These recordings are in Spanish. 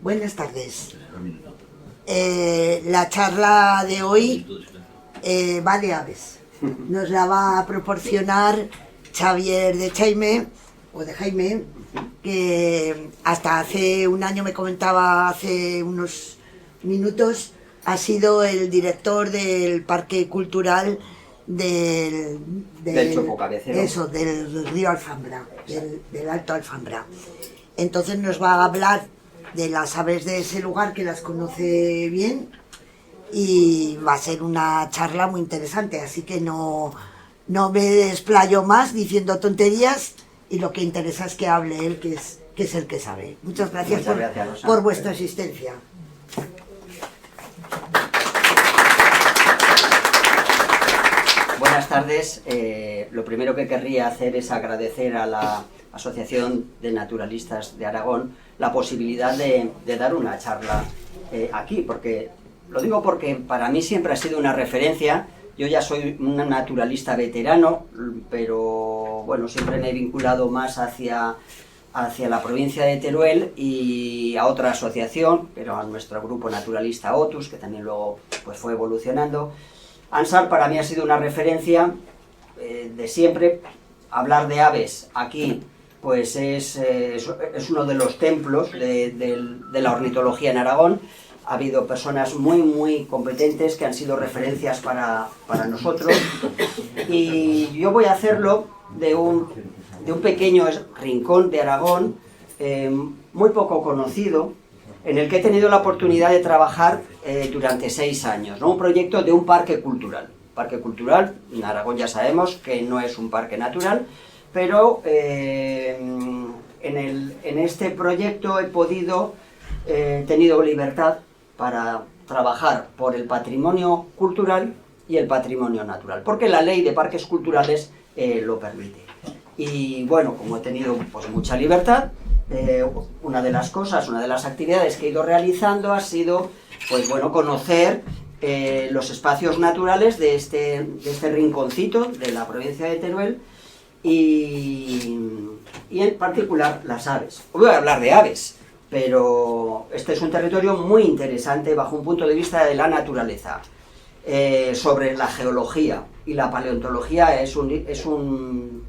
Buenas tardes. La charla de hoy va de aves. Nos la va a proporcionar Xavier de Jaime, que hasta hace un año, me comentaba hace unos minutos, ha sido el director del Parque Cultural del Chopo Cabecero. Eso, del río Alfambra, del Alto Alfambra. Entonces nos va a hablar de las aves de ese lugar, que las conoce bien, y va a ser una charla muy interesante, así que no me desplayo más diciendo tonterías, y lo que interesa es que hable él, que es el que sabe. Muchas gracias, por vuestra asistencia. Buenas tardes. Lo primero que querría hacer es agradecer a la Asociación de Naturalistas de Aragón la posibilidad de dar una charla aquí, lo digo porque para mí siempre ha sido una referencia. Yo ya soy un naturalista veterano, pero bueno, siempre me he vinculado más hacia la provincia de Teruel y a otra asociación, pero a nuestro grupo naturalista Otus, que también luego pues fue evolucionando. ANSAR para mí ha sido una referencia de siempre. Hablar de aves aquí pues es uno de los templos de la ornitología en Aragón. Ha habido personas muy competentes que han sido referencias para nosotros, y yo voy a hacerlo de un pequeño rincón de Aragón muy poco conocido, en el que he tenido la oportunidad de trabajar durante 6 años, ¿no? Un proyecto de un parque cultural. Parque cultural, en Aragón ya sabemos que no es un parque natural, pero en este proyecto he tenido libertad para trabajar por el patrimonio cultural y el patrimonio natural, porque la ley de parques culturales lo permite. Y bueno, como he tenido pues mucha libertad, una de las actividades que he ido realizando ha sido pues bueno, conocer los espacios naturales de este rinconcito de la provincia de Teruel, y en particular las aves. Hoy voy a hablar de aves, pero este es un territorio muy interesante bajo un punto de vista de la naturaleza. Sobre la geología y la paleontología es un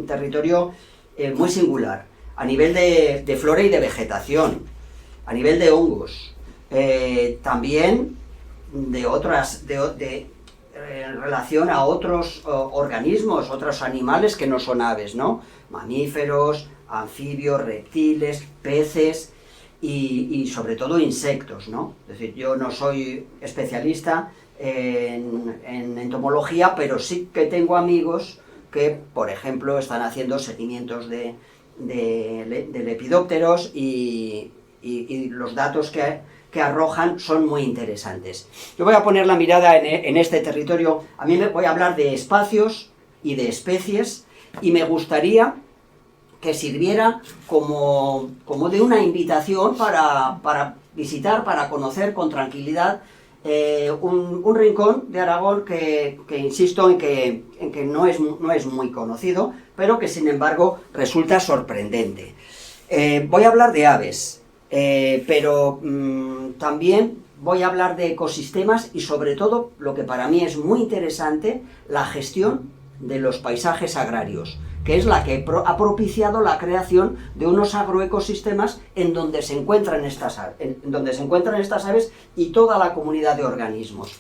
territorio muy singular, a nivel de flora y de vegetación, a nivel de hongos, también en relación a otros organismos, otros animales que no son aves, ¿no? Mamíferos, anfibios, reptiles, peces y sobre todo insectos, ¿no? Es decir, yo no soy especialista en entomología, pero sí que tengo amigos que, por ejemplo, están haciendo seguimientos de lepidópteros, y los datos que arrojan son muy interesantes. Yo voy a poner la mirada en este territorio. A mí me voy a hablar de espacios y de especies, y me gustaría que sirviera como de una invitación para visitar, para conocer con tranquilidad un rincón de Aragón que insisto en que no es muy conocido, pero que sin embargo resulta sorprendente. Voy a hablar de aves, pero también voy a hablar de ecosistemas, y sobre todo, lo que para mí es muy interesante, la gestión de los paisajes agrarios, que es la que ha propiciado la creación de unos agroecosistemas en donde se encuentran estas aves y toda la comunidad de organismos.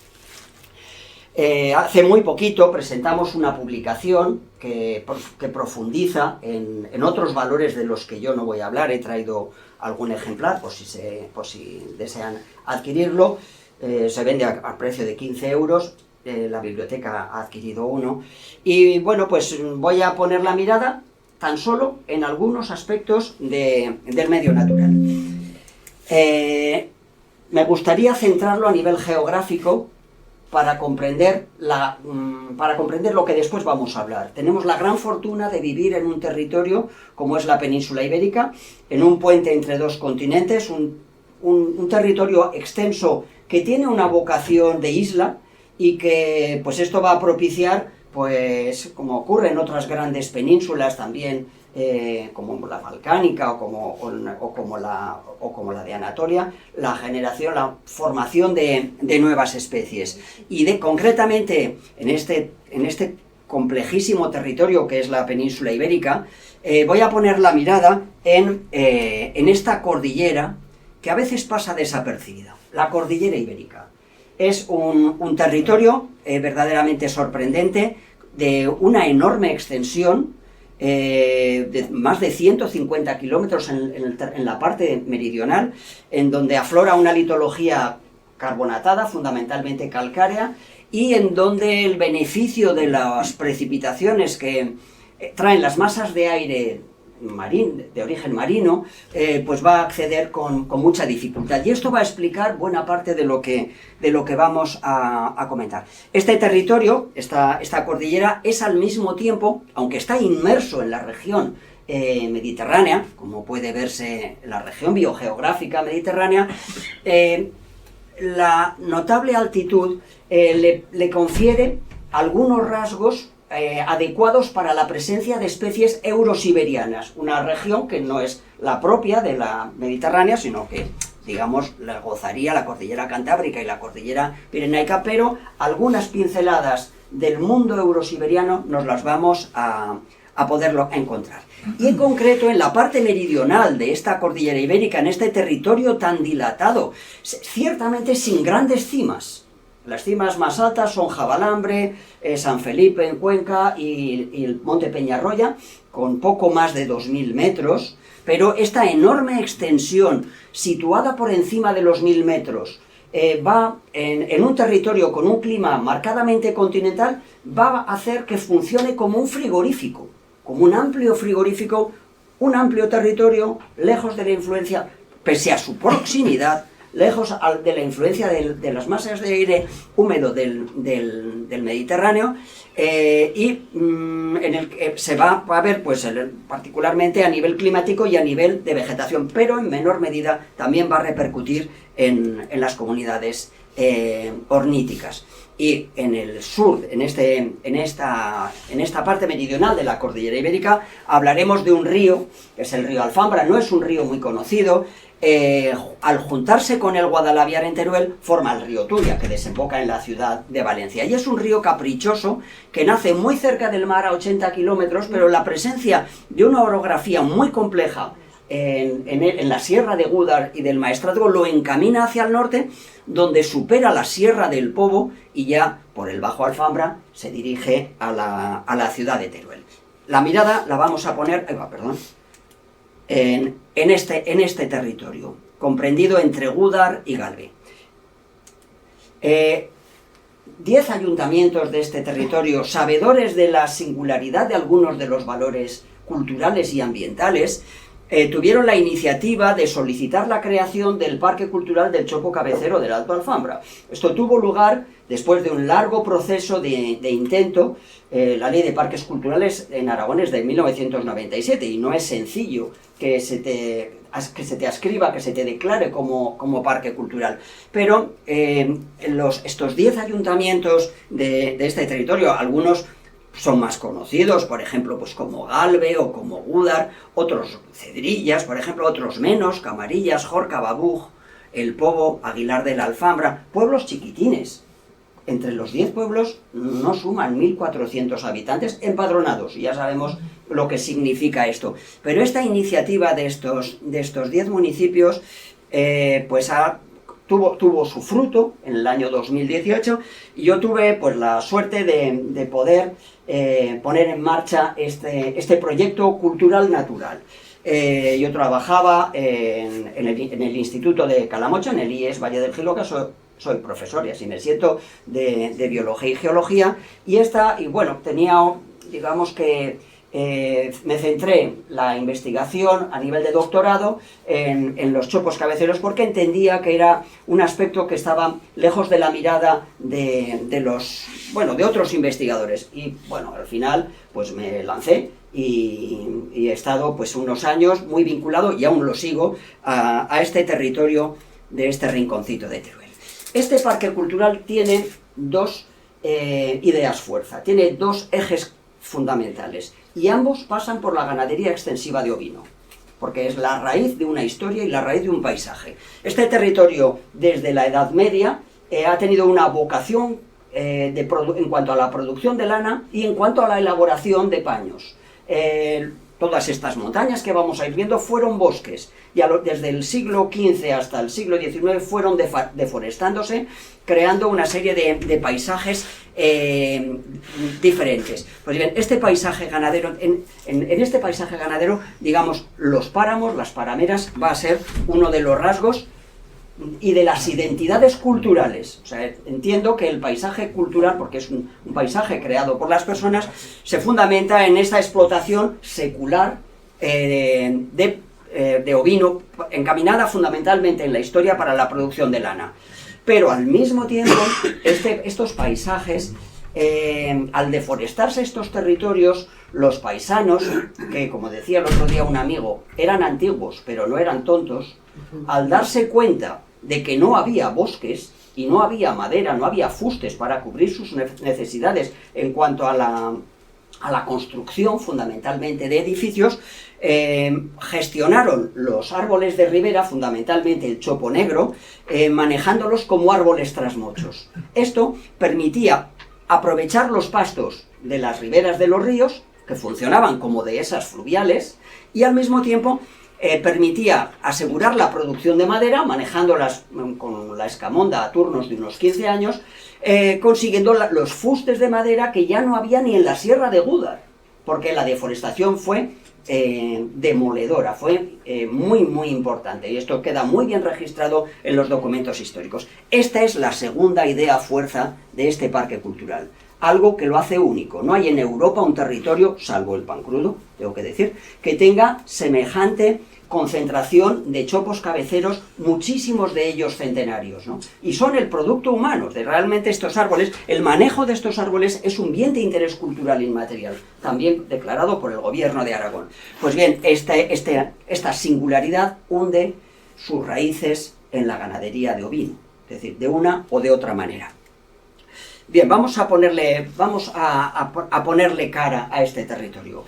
Hace muy poquito presentamos una publicación que profundiza en otros valores de los que yo no voy a hablar. He traído algún ejemplar por si desean adquirirlo. Se vende a precio de 15 euros. La biblioteca ha adquirido uno, y bueno, pues voy a poner la mirada tan solo en algunos aspectos del medio natural. Me gustaría centrarlo a nivel geográfico para comprender lo que después vamos a hablar. Tenemos la gran fortuna de vivir en un territorio como es la península ibérica, en un puente entre dos continentes, un territorio extenso que tiene una vocación de isla, y que pues esto va a propiciar, pues como ocurre en otras grandes penínsulas también como la balcánica o como la de Anatolia, la generación, la formación de nuevas especies. Y concretamente en este complejísimo territorio que es la península ibérica, voy a poner la mirada en esta cordillera que a veces pasa desapercibida, la cordillera ibérica. Es un territorio verdaderamente sorprendente, de una enorme extensión, de más de 150 kilómetros en la parte meridional, en donde aflora una litología carbonatada, fundamentalmente calcárea, y en donde el beneficio de las precipitaciones que traen las masas de aire de origen marino, pues va a acceder con mucha dificultad. Y esto va a explicar buena parte de lo que vamos a comentar. Este territorio, esta cordillera, es al mismo tiempo, aunque está inmerso en la región mediterránea, como puede verse en la región biogeográfica mediterránea, la notable altitud le confiere algunos rasgos adecuados para la presencia de especies eurosiberianas, una región que no es la propia de la Mediterránea, sino que, digamos, la gozaría la cordillera Cantábrica y la cordillera Pirenaica, pero algunas pinceladas del mundo eurosiberiano nos las vamos a poderlo encontrar. Y en concreto, en la parte meridional de esta cordillera ibérica, en este territorio tan dilatado, ciertamente sin grandes cimas. Las cimas más altas son Jabalambre, San Felipe en Cuenca y el Monte Peñarroya, con poco más de 2000 metros, pero esta enorme extensión, situada por encima de los 1000 metros, va en un territorio con un clima marcadamente continental, va a hacer que funcione como un frigorífico, como un amplio frigorífico, un amplio territorio, lejos de la influencia, pese a su proximidad, lejos de la influencia de las masas de aire húmedo del Mediterráneo, en el que se va a ver, pues, particularmente a nivel climático y a nivel de vegetación, pero en menor medida también va a repercutir en las comunidades orníticas. Y en el sur, en esta parte meridional de la cordillera ibérica, hablaremos de un río, que es el río Alfambra. No es un río muy conocido. Al juntarse con el Guadalaviar en Teruel, forma el río Turia, que desemboca en la ciudad de Valencia. Y es un río caprichoso, que nace muy cerca del mar, a 80 kilómetros, pero la presencia de una orografía muy compleja en la Sierra de Gúdar y del Maestrazgo lo encamina hacia el norte, donde supera la Sierra del Pobo y ya por el Bajo Alfambra se dirige a la ciudad de Teruel. La mirada la vamos a poner, en este territorio, comprendido entre Gúdar y Galve. 10 ayuntamientos de este territorio, sabedores de la singularidad de algunos de los valores culturales y ambientales, tuvieron la iniciativa de solicitar la creación del Parque Cultural del Chopo Cabecero del Alto Alfambra. Esto tuvo lugar después de un largo proceso de intento. La Ley de Parques Culturales en Aragón es de 1997 y no es sencillo que se te ascriba, que se te declare como parque cultural. Pero estos 10 ayuntamientos de este territorio, algunos son más conocidos, por ejemplo, pues como Galve o como Gúdar, otros Cedrillas, por ejemplo, otros menos, Camarillas, Jorca, Babug, El Pobo, Aguilar de la Alfambra, pueblos chiquitines. Entre los 10 pueblos no suman 1400 habitantes empadronados, y ya sabemos lo que significa esto. Pero esta iniciativa de estos 10 municipios, pues tuvo su fruto en el año 2018, y yo tuve, pues, la suerte de poder poner en marcha este proyecto cultural natural. Yo trabajaba en el Instituto de Calamocha, en el IES Valle del Jiloca. Soy profesor y así me siento de biología y geología, y bueno, tenía, digamos que me centré la investigación a nivel de doctorado en los chopos cabeceros, porque entendía que era un aspecto que estaba lejos de la mirada de otros investigadores. Y bueno, al final pues me lancé y he estado pues unos años muy vinculado, y aún lo sigo, a este territorio de este rinconcito de Teruel. Este parque cultural tiene dos ideas fuerza, tiene dos ejes fundamentales. Y ambos pasan por la ganadería extensiva de ovino, porque es la raíz de una historia y la raíz de un paisaje. Este territorio, desde la Edad Media, ha tenido una vocación en cuanto a la producción de lana y en cuanto a la elaboración de paños. Todas estas montañas que vamos a ir viendo fueron bosques, y desde el siglo XV hasta el siglo XIX fueron deforestándose, creando una serie de paisajes diferentes. Pues bien, este paisaje ganadero, en este paisaje ganadero, digamos, los páramos, las parameras, va a ser uno de los rasgos y de las identidades culturales. O sea, entiendo que el paisaje cultural, porque es un paisaje creado por las personas, se fundamenta en esta explotación secular de ovino, encaminada fundamentalmente en la historia para la producción de lana. Pero al mismo tiempo, estos paisajes, al deforestarse estos territorios, los paisanos, que como decía el otro día un amigo, eran antiguos pero no eran tontos, al darse cuenta de que no había bosques y no había madera, no había fustes para cubrir sus necesidades en cuanto a la construcción fundamentalmente de edificios, gestionaron los árboles de ribera, fundamentalmente el chopo negro, manejándolos como árboles trasmochos. Esto permitía aprovechar los pastos de las riberas de los ríos, que funcionaban como dehesas fluviales, y al mismo tiempo permitía asegurar la producción de madera, manejándolas con la escamonda a turnos de unos 15 años, consiguiendo los fustes de madera que ya no había ni en la Sierra de Gúdar, porque la deforestación fue demoledora, fue muy importante, y esto queda muy bien registrado en los documentos históricos. Esta es la segunda idea fuerza de este parque cultural. Algo que lo hace único. No hay en Europa un territorio, salvo el Pancrudo, tengo que decir, que tenga semejante concentración de chopos cabeceros, muchísimos de ellos centenarios, ¿no? Y son el producto humano de realmente estos árboles. El manejo de estos árboles es un bien de interés cultural inmaterial, también declarado por el gobierno de Aragón. Pues bien, esta singularidad hunde sus raíces en la ganadería de ovino, es decir, de una o de otra manera. Bien, vamos a ponerle cara a este territorio.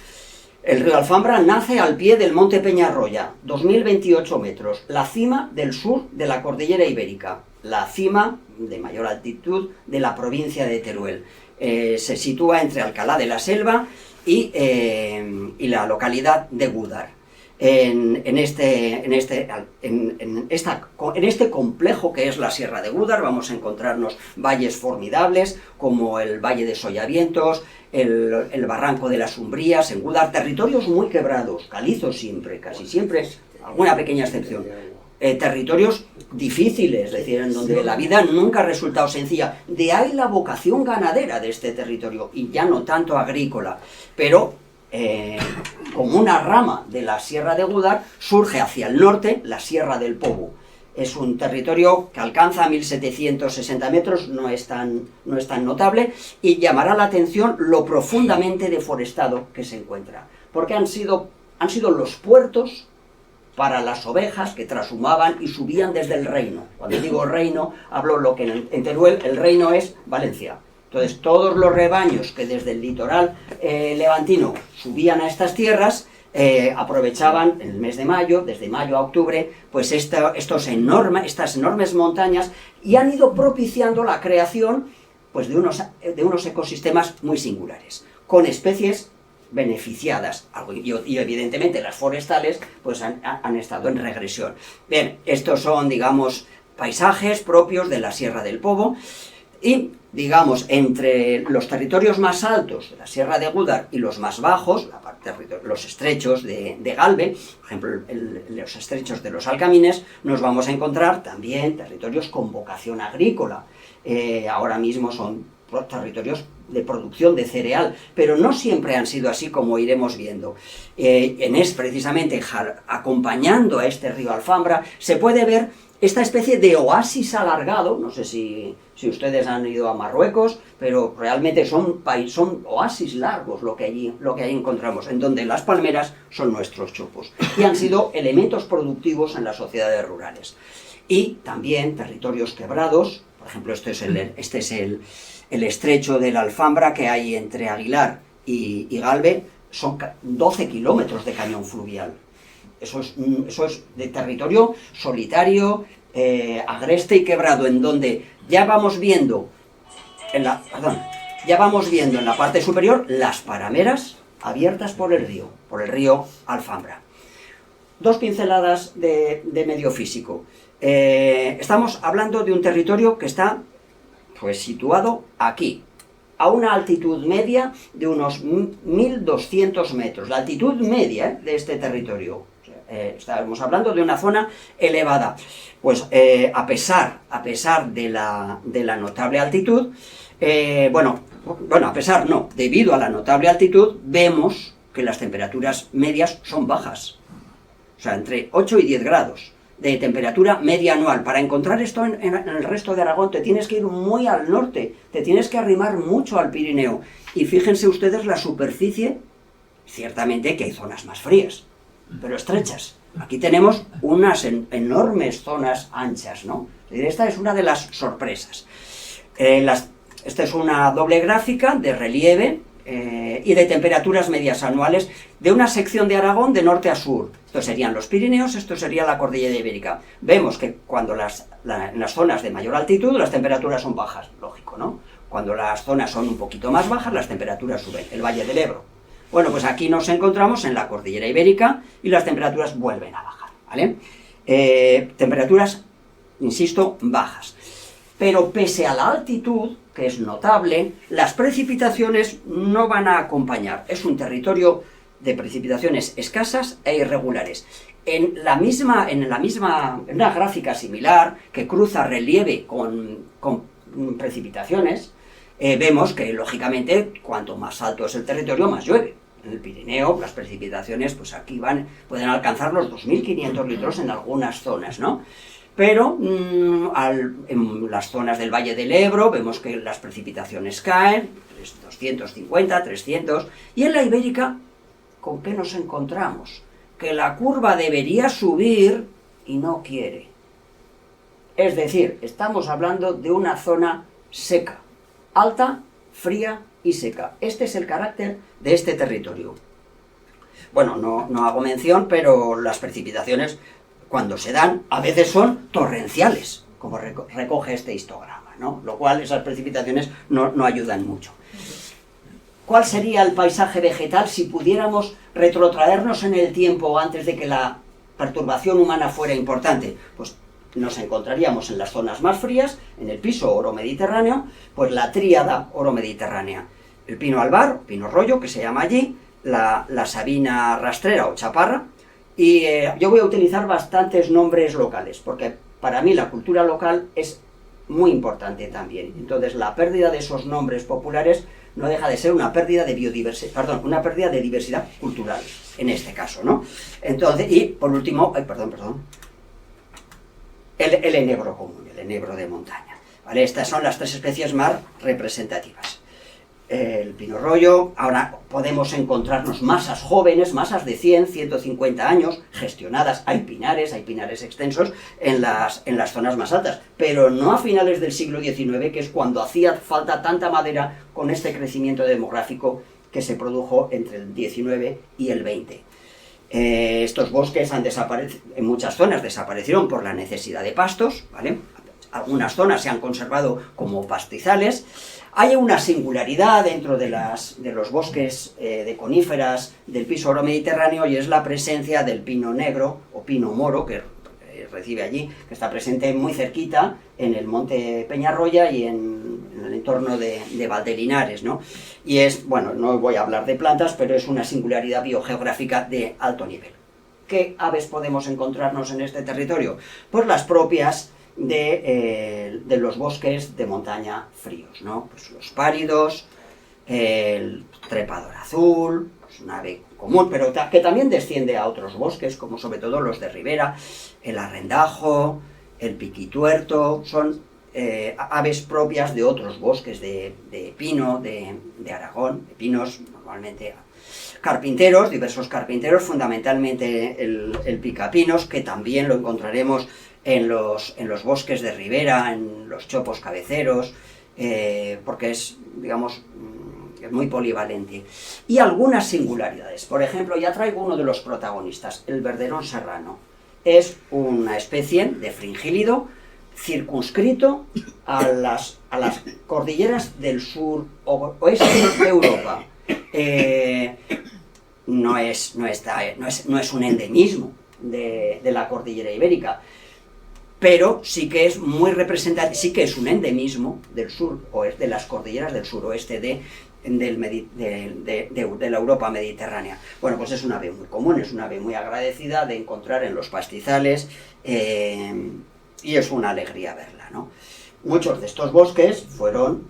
El río Alfambra nace al pie del monte Peñarroya, 2028 metros, la cima del sur de la cordillera ibérica, la cima de mayor altitud de la provincia de Teruel. Se sitúa entre Alcalá de la Selva y la localidad de Gúdar. En este complejo que es la Sierra de Gúdar vamos a encontrarnos valles formidables como el Valle de Sollavientos, el Barranco de las Umbrías, en Gúdar, territorios muy quebrados, calizos siempre, casi siempre, alguna pequeña excepción. Territorios difíciles, es decir, en donde la vida nunca ha resultado sencilla. De ahí la vocación ganadera de este territorio, y ya no tanto agrícola, pero como una rama de la Sierra de Gúdar surge hacia el norte la Sierra del Pobo. Es un territorio que alcanza 1760 metros, no es tan notable, y llamará la atención lo profundamente deforestado que se encuentra, porque han sido los puertos para las ovejas que trashumaban y subían desde el reino. Cuando digo reino, hablo lo que en Teruel el reino es Valencia. Entonces, todos los rebaños que desde el litoral levantino subían a estas tierras, aprovechaban en el mes de mayo, desde mayo a octubre, pues estas enormes montañas, y han ido propiciando la creación pues, de unos ecosistemas muy singulares, con especies beneficiadas, y evidentemente las forestales pues han estado en regresión. Bien, estos son, digamos, paisajes propios de la Sierra del Pobo, y, digamos, entre los territorios más altos de la Sierra de Gúdar y los más bajos, los estrechos de Galve, por ejemplo, los estrechos de los Alcamines, nos vamos a encontrar también territorios con vocación agrícola. Ahora mismo son territorios de producción de cereal, pero no siempre han sido así, como iremos viendo. Precisamente acompañando a este río Alfambra, se puede ver esta especie de oasis alargado. No sé si ustedes han ido a Marruecos, pero realmente son oasis largos lo que allí encontramos, en donde las palmeras son nuestros chopos, y han sido elementos productivos en las sociedades rurales. Y también territorios quebrados, por ejemplo, este es el estrecho de la Alfambra que hay entre Aguilar y Galve son 12 kilómetros de cañón fluvial. Eso es de territorio solitario, agreste y quebrado, en donde ya vamos viendo en la parte superior las parameras abiertas por el río Alfambra. Dos pinceladas de medio físico. Estamos hablando de un territorio que está pues situado aquí, a una altitud media de unos 1.200 metros, la altitud media de este territorio. Estamos hablando de una zona elevada. Pues a pesar de la notable altitud, debido a la notable altitud, vemos que las temperaturas medias son bajas. O sea, entre 8 y 10 grados de temperatura media anual. Para encontrar esto en el resto de Aragón te tienes que ir muy al norte, te tienes que arrimar mucho al Pirineo. Y fíjense ustedes la superficie, ciertamente que hay zonas más frías, pero estrechas. Aquí tenemos unas enormes zonas anchas, ¿no? Esta es una de las sorpresas. Esta es una doble gráfica de relieve y de temperaturas medias anuales de una sección de Aragón de norte a sur. Estos serían los Pirineos, esto sería la cordillera ibérica. Vemos que cuando en las zonas de mayor altitud las temperaturas son bajas, lógico, ¿no? Cuando las zonas son un poquito más bajas, las temperaturas suben. El Valle del Ebro. Bueno, pues aquí nos encontramos en la cordillera ibérica y las temperaturas vuelven a bajar, ¿vale? Temperaturas, insisto, bajas. Pero pese a la altitud, que es notable, las precipitaciones no van a acompañar. Es un territorio de precipitaciones escasas e irregulares. En una gráfica similar, que cruza relieve con precipitaciones, vemos que, lógicamente, cuanto más alto es el territorio, más llueve. En el Pirineo, las precipitaciones, pues aquí pueden alcanzar los 2.500 litros en algunas zonas, ¿no? Pero en las zonas del Valle del Ebro vemos que las precipitaciones caen, 250, 300, y en la Ibérica, ¿con qué nos encontramos? Que la curva debería subir y no quiere. Es decir, estamos hablando de una zona seca, alta, fría y seca. Este es el carácter de este territorio. Bueno, no hago mención, pero las precipitaciones, cuando se dan, a veces son torrenciales, como recoge este histograma, ¿no? Lo cual esas precipitaciones no ayudan mucho. ¿Cuál sería el paisaje vegetal si pudiéramos retrotraernos en el tiempo antes de que la perturbación humana fuera importante? Pues nos encontraríamos en las zonas más frías, en el piso oro-mediterráneo, pues la tríada oro-mediterránea. El pino albar, pino rollo, que se llama allí, la sabina rastrera o chaparra, y yo voy a utilizar bastantes nombres locales, porque para mí la cultura local es muy importante también. Entonces la pérdida de esos nombres populares no deja de ser una pérdida de una pérdida de diversidad cultural, en este caso, ¿no? Entonces, y por último, el enebro común, el enebro de montaña, ¿vale? Estas son las tres especies más representativas. El pino rollo, ahora podemos encontrarnos masas jóvenes, masas de 100, 150 años, gestionadas, hay pinares extensos en las zonas más altas, pero no a finales del siglo XIX, que es cuando hacía falta tanta madera con este crecimiento demográfico que se produjo entre el XIX y el XX. Estos bosques en muchas zonas desaparecieron por la necesidad de pastos, ¿vale? Algunas zonas se han conservado como pastizales. Hay una singularidad dentro de los bosques de coníferas del piso oro-mediterráneo, y es la presencia del pino negro o pino moro, que recibe allí, que está presente muy cerquita en el monte Peñarroya y en el entorno de Valdelinares, ¿no? Y es, bueno, no voy a hablar de plantas, pero es una singularidad biogeográfica de alto nivel. ¿Qué aves podemos encontrarnos en este territorio? Pues las propias de los bosques de montaña fríos, ¿no? Pues los páridos, el trepador azul, pues un ave común, pero que también desciende a otros bosques, como sobre todo los de ribera, el arrendajo, el piquituerto, son aves propias de otros bosques de pino, de Aragón, de pinos normalmente. Carpinteros, diversos carpinteros, fundamentalmente el picapinos, que también lo encontraremos en los bosques de ribera, en los chopos cabeceros, porque es, digamos, es muy polivalente. Y algunas singularidades. Por ejemplo, ya traigo uno de los protagonistas, el verderón serrano. Es una especie de fringílido circunscrito a las cordilleras del sur oeste de Europa. No es un endemismo de la cordillera ibérica, pero sí que es muy representativo, sí que es un endemismo del sur oeste, de las cordilleras del suroeste de la Europa mediterránea. Bueno, pues es una ave muy común, es una ave muy agradecida de encontrar en los pastizales, y es una alegría verla, ¿no? Muchos de estos bosques fueron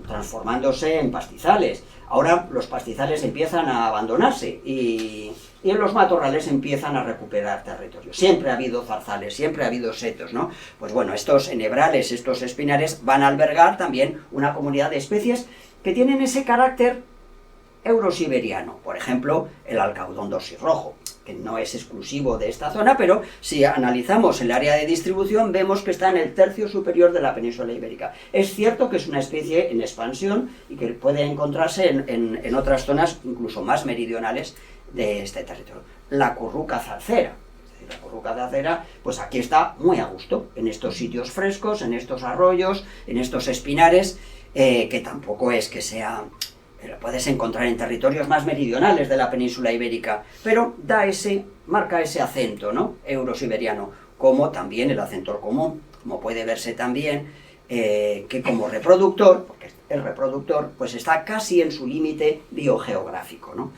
transformándose en pastizales. Ahora los pastizales empiezan a abandonarse y en los matorrales empiezan a recuperar territorio. Siempre ha habido zarzales, siempre ha habido setos, ¿no? Pues bueno, estos enebrales, estos espinares van a albergar también una comunidad de especies que tienen ese carácter eurosiberiano. Por ejemplo, el alcaudón dorsirrojo, que no es exclusivo de esta zona, pero si analizamos el área de distribución vemos que está en el tercio superior de la península ibérica. Es cierto que es una especie en expansión y que puede encontrarse en otras zonas incluso más meridionales de este territorio. La curruca zarcera. La curruca zarcera, pues aquí está muy a gusto, en estos sitios frescos, en estos arroyos, en estos espinares, que tampoco es que sea... Lo puedes encontrar en territorios más meridionales de la península ibérica, pero marca ese acento, ¿no? Eurosiberiano, como también el acentor común, como puede verse también que como reproductor, porque el reproductor pues está casi en su límite biogeográfico, ¿no?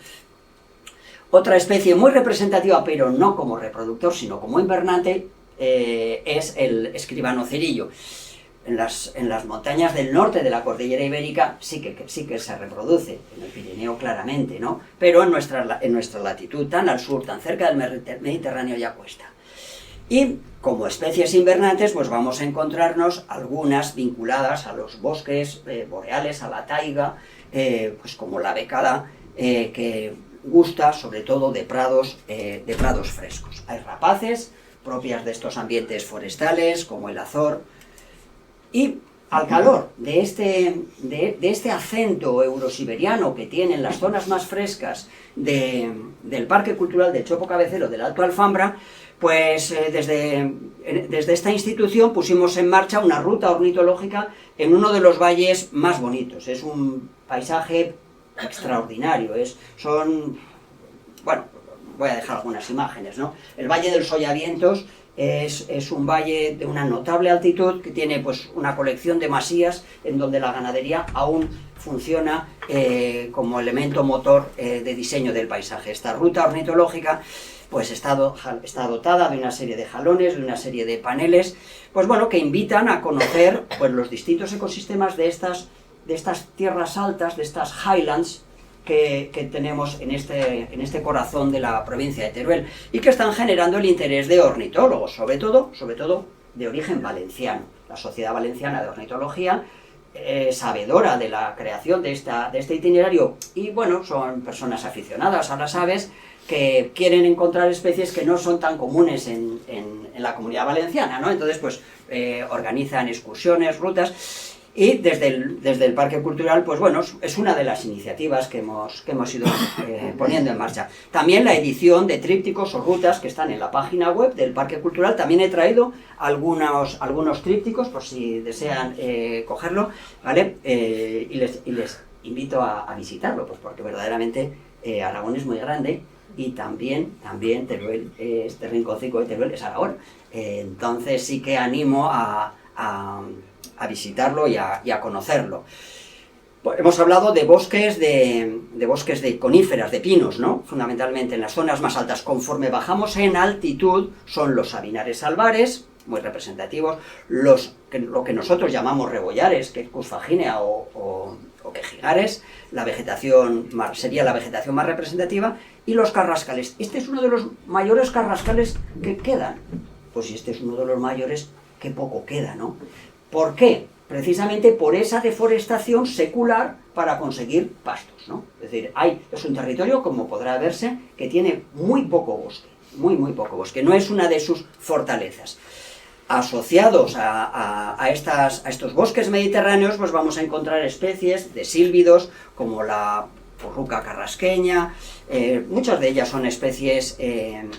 Otra especie muy representativa, pero no como reproductor, sino como invernante, es el escribano cerillo. En las montañas del norte de la cordillera ibérica sí que se reproduce, en el Pirineo claramente, ¿no? Pero en nuestra latitud, tan al sur, tan cerca del Mediterráneo, ya cuesta. Y como especies invernantes, pues vamos a encontrarnos algunas vinculadas a los bosques boreales, a la taiga, pues como la becada, que gusta sobre todo de prados frescos. Hay rapaces propias de estos ambientes forestales, como el azor. Y al calor de este acento eurosiberiano que tienen las zonas más frescas del Parque Cultural del Chopo Cabecero del Alto Alfambra, pues desde esta institución pusimos en marcha una ruta ornitológica en uno de los valles más bonitos. Es un paisaje extraordinario, bueno, voy a dejar algunas imágenes, ¿no? El Valle del Sollavientos es un valle de una notable altitud que tiene pues una colección de masías en donde la ganadería aún funciona como elemento motor de diseño del paisaje. Esta ruta ornitológica pues está dotada de una serie de jalones, de una serie de paneles, pues bueno, que invitan a conocer pues los distintos ecosistemas de estas tierras altas, de estas highlands que tenemos en este corazón de la provincia de Teruel y que están generando el interés de ornitólogos, sobre todo de origen valenciano. La Sociedad Valenciana de Ornitología, sabedora de la creación de este itinerario, y bueno, son personas aficionadas a las aves que quieren encontrar especies que no son tan comunes en la Comunidad Valenciana, ¿no? Entonces pues organizan excursiones, rutas. Y desde el Parque Cultural, pues bueno, es una de las iniciativas que hemos ido poniendo en marcha. También la edición de trípticos o rutas que están en la página web del Parque Cultural. También he traído algunos trípticos, por si desean cogerlo, ¿vale? Y les invito a visitarlo, pues porque verdaderamente Aragón es muy grande y también Teruel, este rinconcito de Teruel es Aragón. Entonces sí que animo a visitarlo y a conocerlo. Hemos hablado de bosques de coníferas, de pinos, ¿no? Fundamentalmente en las zonas más altas. Conforme bajamos en altitud, son los sabinares albares, muy representativos, lo que nosotros llamamos rebollares, Quercus faginea o quejigares, sería la vegetación más representativa, y los carrascales. Este es uno de los mayores carrascales que quedan. Pues si este es uno de los mayores, qué poco queda, ¿no? ¿Por qué? Precisamente por esa deforestación secular para conseguir pastos, ¿no? Es decir, es un territorio, como podrá verse, que tiene muy poco bosque, muy poco bosque, no es una de sus fortalezas. asociados a estos bosques mediterráneos, pues vamos a encontrar especies de sílvidos como la purruca carrasqueña. Muchas de ellas son especies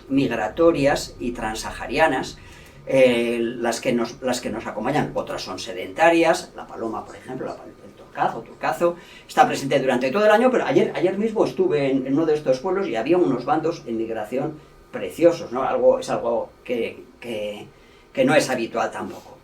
migratorias y transsaharianas, las que nos acompañan. Otras son sedentarias, la paloma, por ejemplo, el turcazo, está presente durante todo el año, pero ayer mismo estuve en uno de estos pueblos y había unos bandos en migración preciosos, ¿no? Es algo que no es habitual tampoco.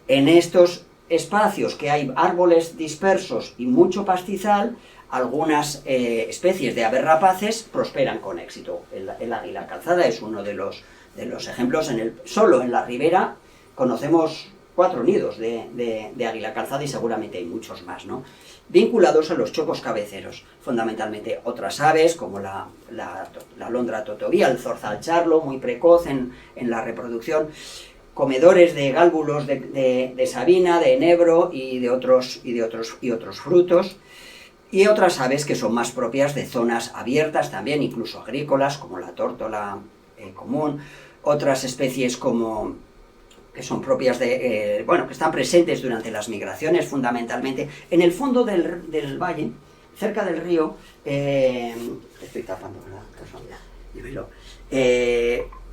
En estos espacios que hay árboles dispersos y mucho pastizal, algunas especies de aves rapaces prosperan con éxito. El águila calzada es uno de los ejemplos. Solo en la ribera conocemos 4 nidos de águila calzada y seguramente hay muchos más, ¿no? Vinculados a los chopos cabeceros, fundamentalmente. Otras aves, como la alondra totovía, el zorzal charlo, muy precoz en la reproducción, comedores de gálbulos de sabina, de enebro y de otros frutos, y otras aves que son más propias de zonas abiertas también, incluso agrícolas, como la tórtola común, otras especies que son propias que están presentes durante las migraciones, fundamentalmente. En el fondo del valle, cerca del río, estoy tapando, ¿verdad?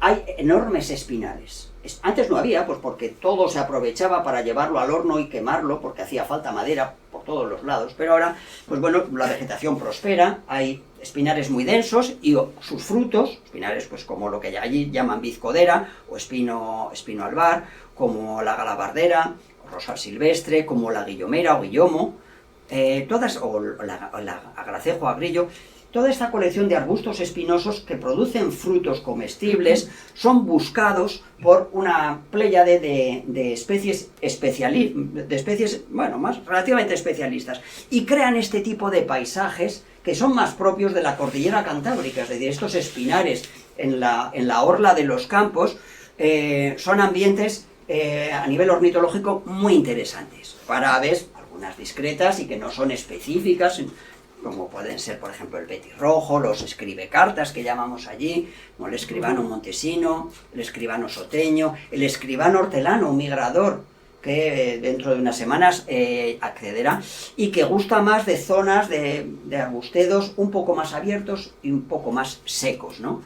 Hay enormes espinales. Antes no había, pues porque todo se aprovechaba para llevarlo al horno y quemarlo, porque hacía falta madera por todos los lados, pero ahora, pues bueno, la vegetación prospera, hay espinares muy densos y sus frutos, espinares pues como lo que allí llaman bizcodera o espino albar, como la galabardera, o rosal silvestre, como la guillomera o guillomo, o la agracejo agrillo. Toda esta colección de arbustos espinosos que producen frutos comestibles son buscados por una pléyade de especies más relativamente especialistas, y crean este tipo de paisajes que son más propios de la cordillera cantábrica, es decir, estos espinares en la orla de los campos son ambientes a nivel ornitológico muy interesantes para aves, algunas discretas y que no son específicas, como pueden ser, por ejemplo, el petirrojo, los escribecartas que llamamos allí, como el escribano montesino, el escribano soteño, el escribano hortelano, un migrador, que dentro de unas semanas accederá, y que gusta más de zonas de arbustedos un poco más abiertos y un poco más secos, ¿no?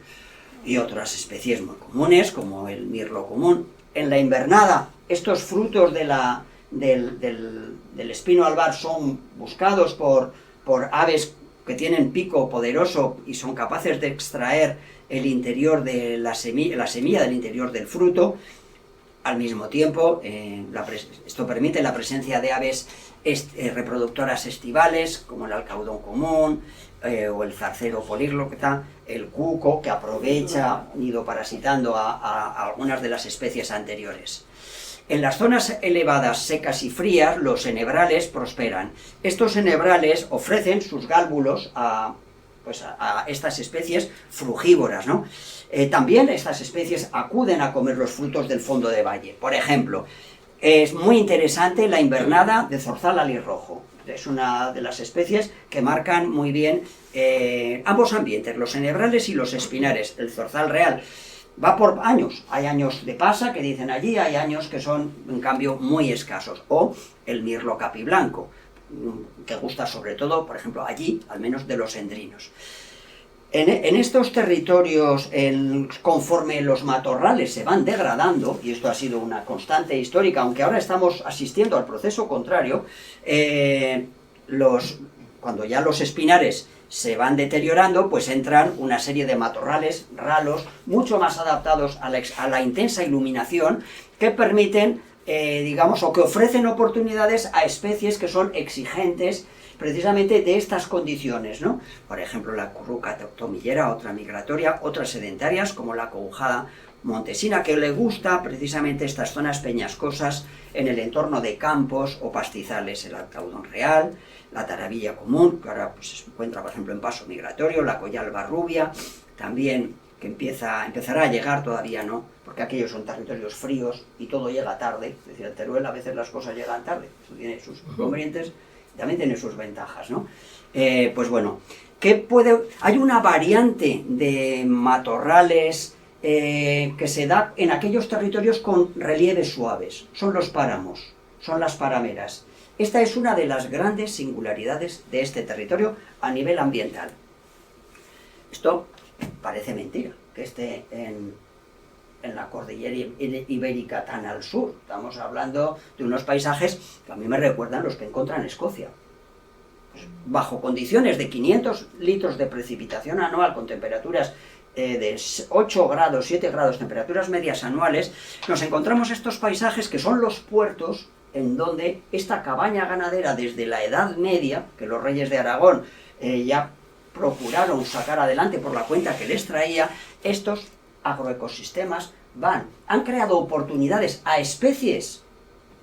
Y otras especies muy comunes, como el mirlo común. En la invernada, estos frutos del espino albar son buscados por aves que tienen pico poderoso y son capaces de extraer el interior de la semilla del interior del fruto. Al mismo tiempo, esto permite la presencia de aves reproductoras estivales, como el alcaudón común, o el zarcero políglota, el cuco, que aprovecha nidoparasitando a algunas de las especies anteriores. En las zonas elevadas, secas y frías, los enebrales prosperan. Estos enebrales ofrecen sus gálbulos a estas especies frugívoras, ¿no? También estas especies acuden a comer los frutos del fondo de valle. Por ejemplo, es muy interesante la invernada de zorzal alirrojo. Es una de las especies que marcan muy bien ambos ambientes, los enebrales y los espinares. El zorzal real va por años, hay años de pasa que dicen allí, hay años que son en cambio muy escasos, o el mirlo capiblanco, que gusta sobre todo, por ejemplo, allí, al menos de los endrinos. En estos territorios, conforme los matorrales se van degradando, y esto ha sido una constante histórica, aunque ahora estamos asistiendo al proceso contrario, cuando ya los espinares se van deteriorando, pues entran una serie de matorrales ralos, mucho más adaptados a la intensa iluminación, que permiten, o que ofrecen oportunidades a especies que son exigentes precisamente de estas condiciones, ¿no? Por ejemplo, la curruca tomillera, otra migratoria, otras sedentarias, como la coujada montesina, que le gusta precisamente estas zonas peñascosas en el entorno de campos o pastizales, el alcaudón real, la tarabilla común, que ahora pues, se encuentra, por ejemplo, en paso migratorio, la coyalba rubia, también que empezará a llegar, todavía no, porque aquellos son territorios fríos y todo llega tarde. Es decir, en Teruel a veces las cosas llegan tarde, eso tiene sus inconvenientes, también tiene sus ventajas, ¿no? Pues bueno, hay una variante de matorrales que se da en aquellos territorios con relieves suaves, son los páramos, son las parameras. Esta es una de las grandes singularidades de este territorio a nivel ambiental. Esto parece mentira, que esté en la cordillera ibérica tan al sur. Estamos hablando de unos paisajes que a mí me recuerdan los que encuentran en Escocia. Pues bajo condiciones de 500 litros de precipitación anual con temperaturas de 8 grados, 7 grados, temperaturas medias anuales, nos encontramos estos paisajes que son los puertos en donde esta cabaña ganadera desde la Edad Media, que los reyes de Aragón ya procuraron sacar adelante por la cuenta que les traía, estos agroecosistemas han creado oportunidades a especies,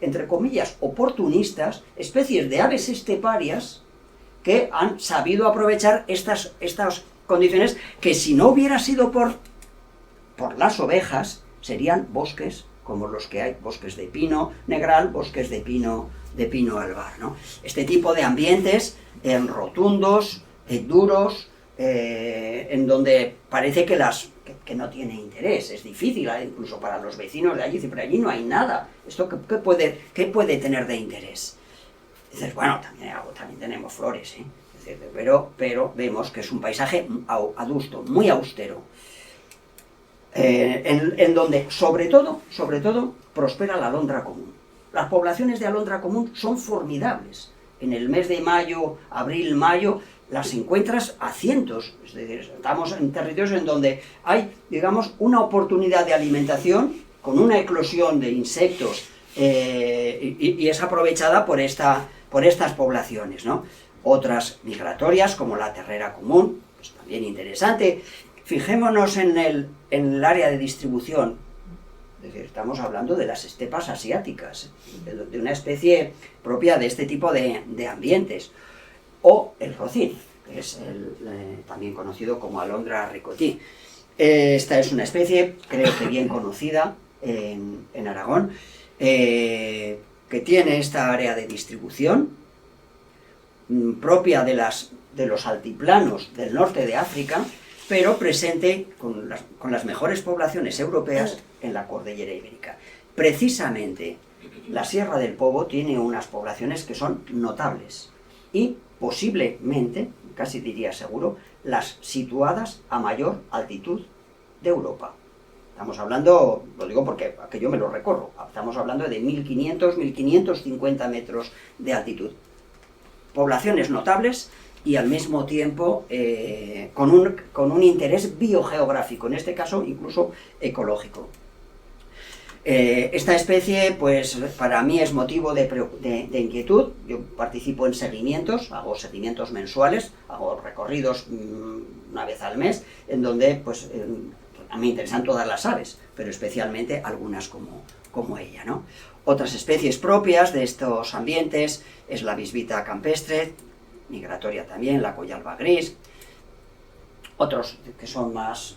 entre comillas, oportunistas, especies de aves esteparias que han sabido aprovechar estas condiciones que si no hubiera sido por las ovejas, serían bosques como los que hay, bosques de pino negral, bosques de pino albar, ¿no? Este tipo de ambientes rotundos, duros, en donde parece que no tiene interés, es difícil, incluso para los vecinos de allí, pero allí no hay nada. ¿Esto qué puede tener de interés? Dices, bueno, también tenemos flores, ¿eh? Es decir, pero vemos que es un paisaje adusto, muy austero, en donde sobre todo prospera la alondra común. Las poblaciones de alondra común son formidables. En el mes de mayo, abril, mayo, las encuentras a cientos. Es decir, estamos en territorios en donde hay, digamos, una oportunidad de alimentación con una eclosión de insectos y es aprovechada por estas poblaciones, ¿no? Otras migratorias, como la terrera común, pues también interesante. Fijémonos en el área de distribución. Es decir, estamos hablando de las estepas asiáticas, de una especie propia de este tipo de ambientes. O el rocín, que es también conocido como alondra ricotí. Esta es una especie, creo que bien conocida en Aragón, que tiene esta área de distribución propia de los altiplanos del norte de África, pero presente con las mejores poblaciones europeas en la cordillera ibérica. Precisamente la Sierra del Pobo tiene unas poblaciones que son notables y posiblemente, casi diría seguro, las situadas a mayor altitud de Europa. Estamos hablando, lo digo porque yo me lo recorro, estamos hablando de 1500, 1550 metros de altitud. Poblaciones notables y al mismo tiempo con un interés biogeográfico, en este caso incluso ecológico. Esta especie, pues para mí es motivo de inquietud. Yo participo en seguimientos, hago seguimientos mensuales, hago recorridos una vez al mes, en donde pues a mí me interesan todas las aves, pero especialmente algunas como ella, ¿no? Otras especies propias de estos ambientes es la bisbita campestre, migratoria también, la coyalba gris, otros que son más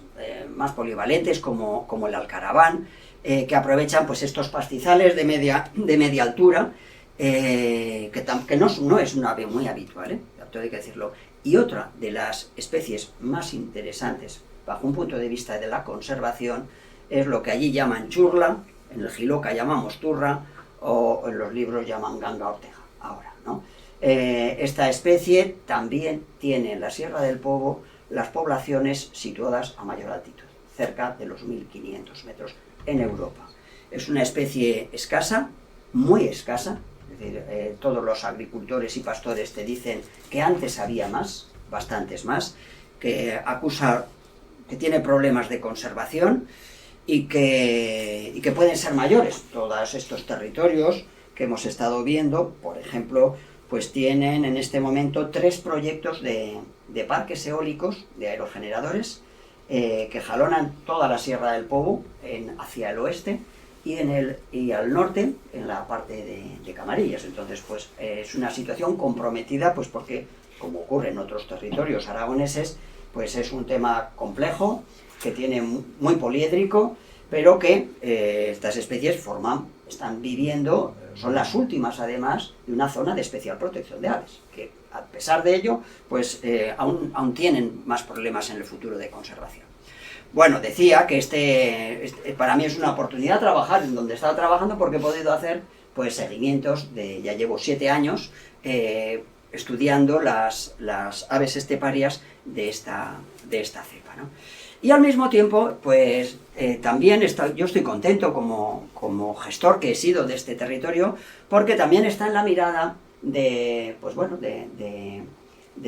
polivalentes como el alcaraván, que aprovechan pues estos pastizales de media altura, que no es una ave muy habitual, hay que decirlo. Y otra de las especies más interesantes bajo un punto de vista de la conservación es lo que allí llaman churla, en el Jiloca llamamos turra, o en los libros llaman ganga orteja, ahora, ¿no? Esta especie también tiene en la Sierra del Pobo las poblaciones situadas a mayor altitud, cerca de los 1500 metros en Europa. Es una especie escasa, muy escasa, es decir, todos los agricultores y pastores te dicen que antes había más, bastantes más, que tiene problemas de conservación y que pueden ser mayores. Todos estos territorios que hemos estado viendo, por ejemplo, pues tienen en este momento 3 proyectos de parques eólicos, de aerogeneradores, que jalonan toda la Sierra del Pobo hacia el oeste y al norte, en la parte de Camarillas. Entonces, pues es una situación comprometida, pues porque, como ocurre en otros territorios aragoneses, pues es un tema complejo, que tiene muy poliédrico, pero que estas especies están viviendo, son las últimas además de una zona de especial protección de aves, que a pesar de ello, pues aún tienen más problemas en el futuro de conservación. Bueno, decía que para mí es una oportunidad trabajar en donde estaba trabajando porque he podido hacer pues seguimientos ya llevo 7 años estudiando las aves esteparias de esta cepa, ¿no? Y al mismo tiempo, pues también yo estoy contento como gestor que he sido de este territorio, porque también está en la mirada de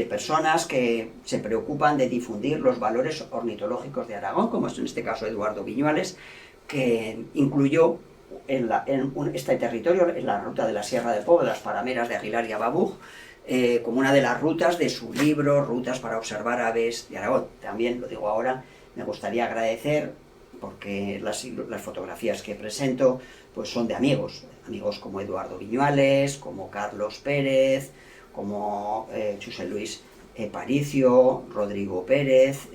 personas que se preocupan de difundir los valores ornitológicos de Aragón, como es en este caso Eduardo Viñuales, que incluyó este territorio, en la ruta de la Sierra de Po, de las Parameras de Aguilar y Ababug, como una de las rutas de su libro Rutas para observar aves de Aragón. También, lo digo ahora, me gustaría agradecer, porque las fotografías que presento pues son de amigos como Eduardo Viñuales, como Carlos Pérez, como José Luis Paricio, Rodrigo Pérez,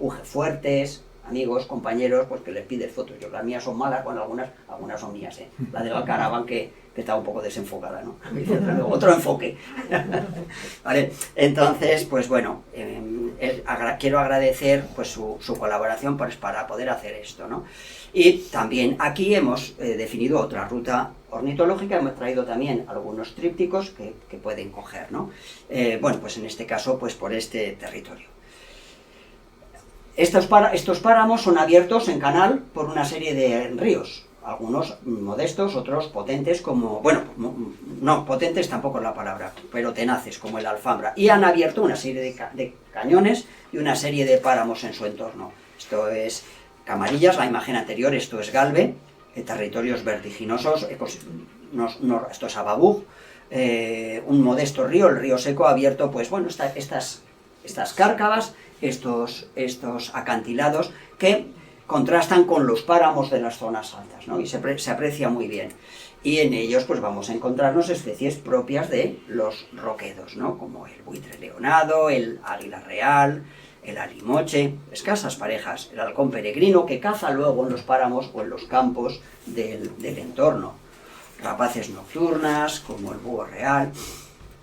Uge Fuertes, amigos, compañeros, pues que les pides fotos. Las mías son malas, bueno, algunas son mías, La del Alcaraván que está un poco desenfocada, ¿no? Otro enfoque. Vale, entonces, pues bueno, quiero agradecer pues su colaboración pues, para poder hacer esto, ¿no? Y también aquí hemos definido otra ruta ornitológica, hemos traído también algunos trípticos que pueden coger, ¿no? Bueno, pues en este caso, pues por este territorio. Estos páramos son abiertos en canal por una serie de ríos, algunos modestos, otros potentes como, bueno, no, potentes tampoco es la palabra, pero tenaces como el Alfambra, y han abierto una serie de cañones y una serie de páramos en su entorno. Esto es Camarillas, la imagen anterior, esto es Galve, territorios vertiginosos, esto es Ababug, un modesto río, el río Seco, ha abierto, pues bueno, estas cárcavas, estos acantilados que contrastan con los páramos de las zonas altas, ¿no? Y se aprecia muy bien. Y en ellos pues vamos a encontrarnos especies propias de los roquedos, ¿no? Como el buitre leonado, el águila real, el alimoche, escasas parejas, el halcón peregrino que caza luego en los páramos o en los campos del entorno, rapaces nocturnas como el búho real,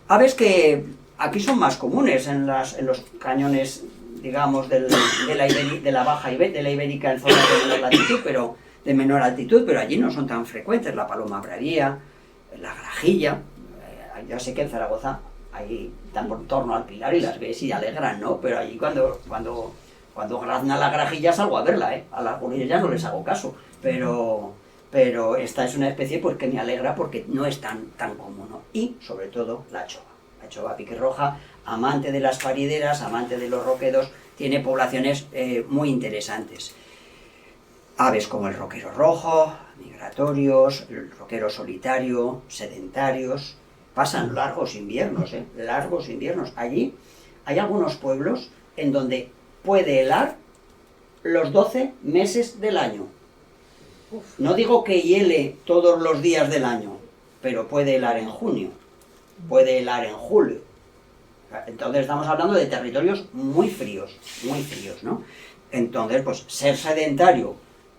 aves que aquí son más comunes en los cañones, digamos, de la baja de la ibérica en zonas de menor altitud, pero allí no son tan frecuentes, la paloma bravía, la grajilla, ya sé que en Zaragoza ahí están por torno al Pilar y las ves y alegran, ¿no? Pero allí cuando grazna la grajilla salgo a verla, a las golillas ya no les hago caso, pero esta es una especie pues, que me alegra porque no es tan común, ¿no? Y sobre todo la chova piquerroja, amante de las parideras, amante de los roquedos, tiene poblaciones muy interesantes. Aves como el roquero rojo, migratorios, el roquero solitario, sedentarios, pasan largos inviernos, largos inviernos. Allí hay algunos pueblos en donde puede helar los 12 meses del año. No digo que hiele todos los días del año, pero puede helar en junio, puede helar en julio. Entonces estamos hablando de territorios muy fríos, ¿no? Entonces, pues ser sedentario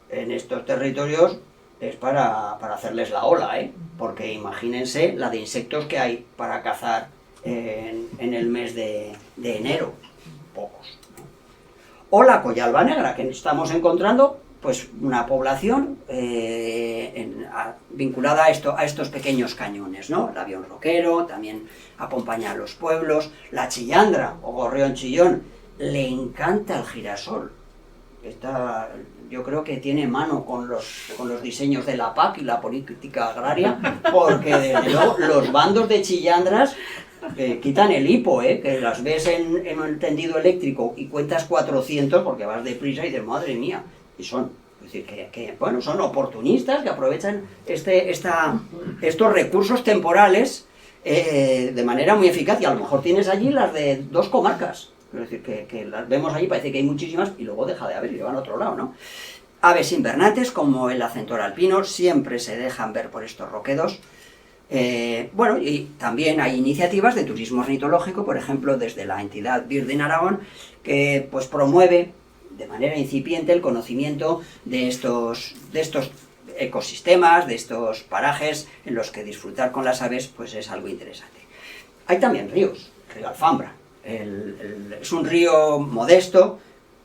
en estos territorios es para hacerles la ola, porque imagínense la de insectos que hay para cazar en el mes de enero, pocos, ¿no? O la coyalba negra, que estamos encontrando pues una población vinculada a estos pequeños cañones, ¿no? El avión roquero también acompaña a los pueblos, la chillandra o gorrión chillón, le encanta el girasol. Yo creo que tiene mano con los diseños de la PAC y la política agraria, porque desde luego los bandos de chillandras quitan el hipo, que las ves en el tendido eléctrico y cuentas 400 porque vas deprisa y dices, madre mía, y son, es decir, bueno, son oportunistas que aprovechan estos recursos temporales de manera muy eficaz, y a lo mejor tienes allí las de 2 comarcas. Es decir, que las vemos allí, parece que hay muchísimas y luego deja de haber y se van a otro lado, ¿no? Aves invernantes como el acentor alpino siempre se dejan ver por estos roquedos. Bueno, y también hay iniciativas de turismo ornitológico, por ejemplo, desde la entidad Birding Aragón, que pues promueve de manera incipiente el conocimiento de estos ecosistemas, de estos parajes en los que disfrutar con las aves pues es algo interesante. Hay también ríos, río Alfambra. Es un río modesto,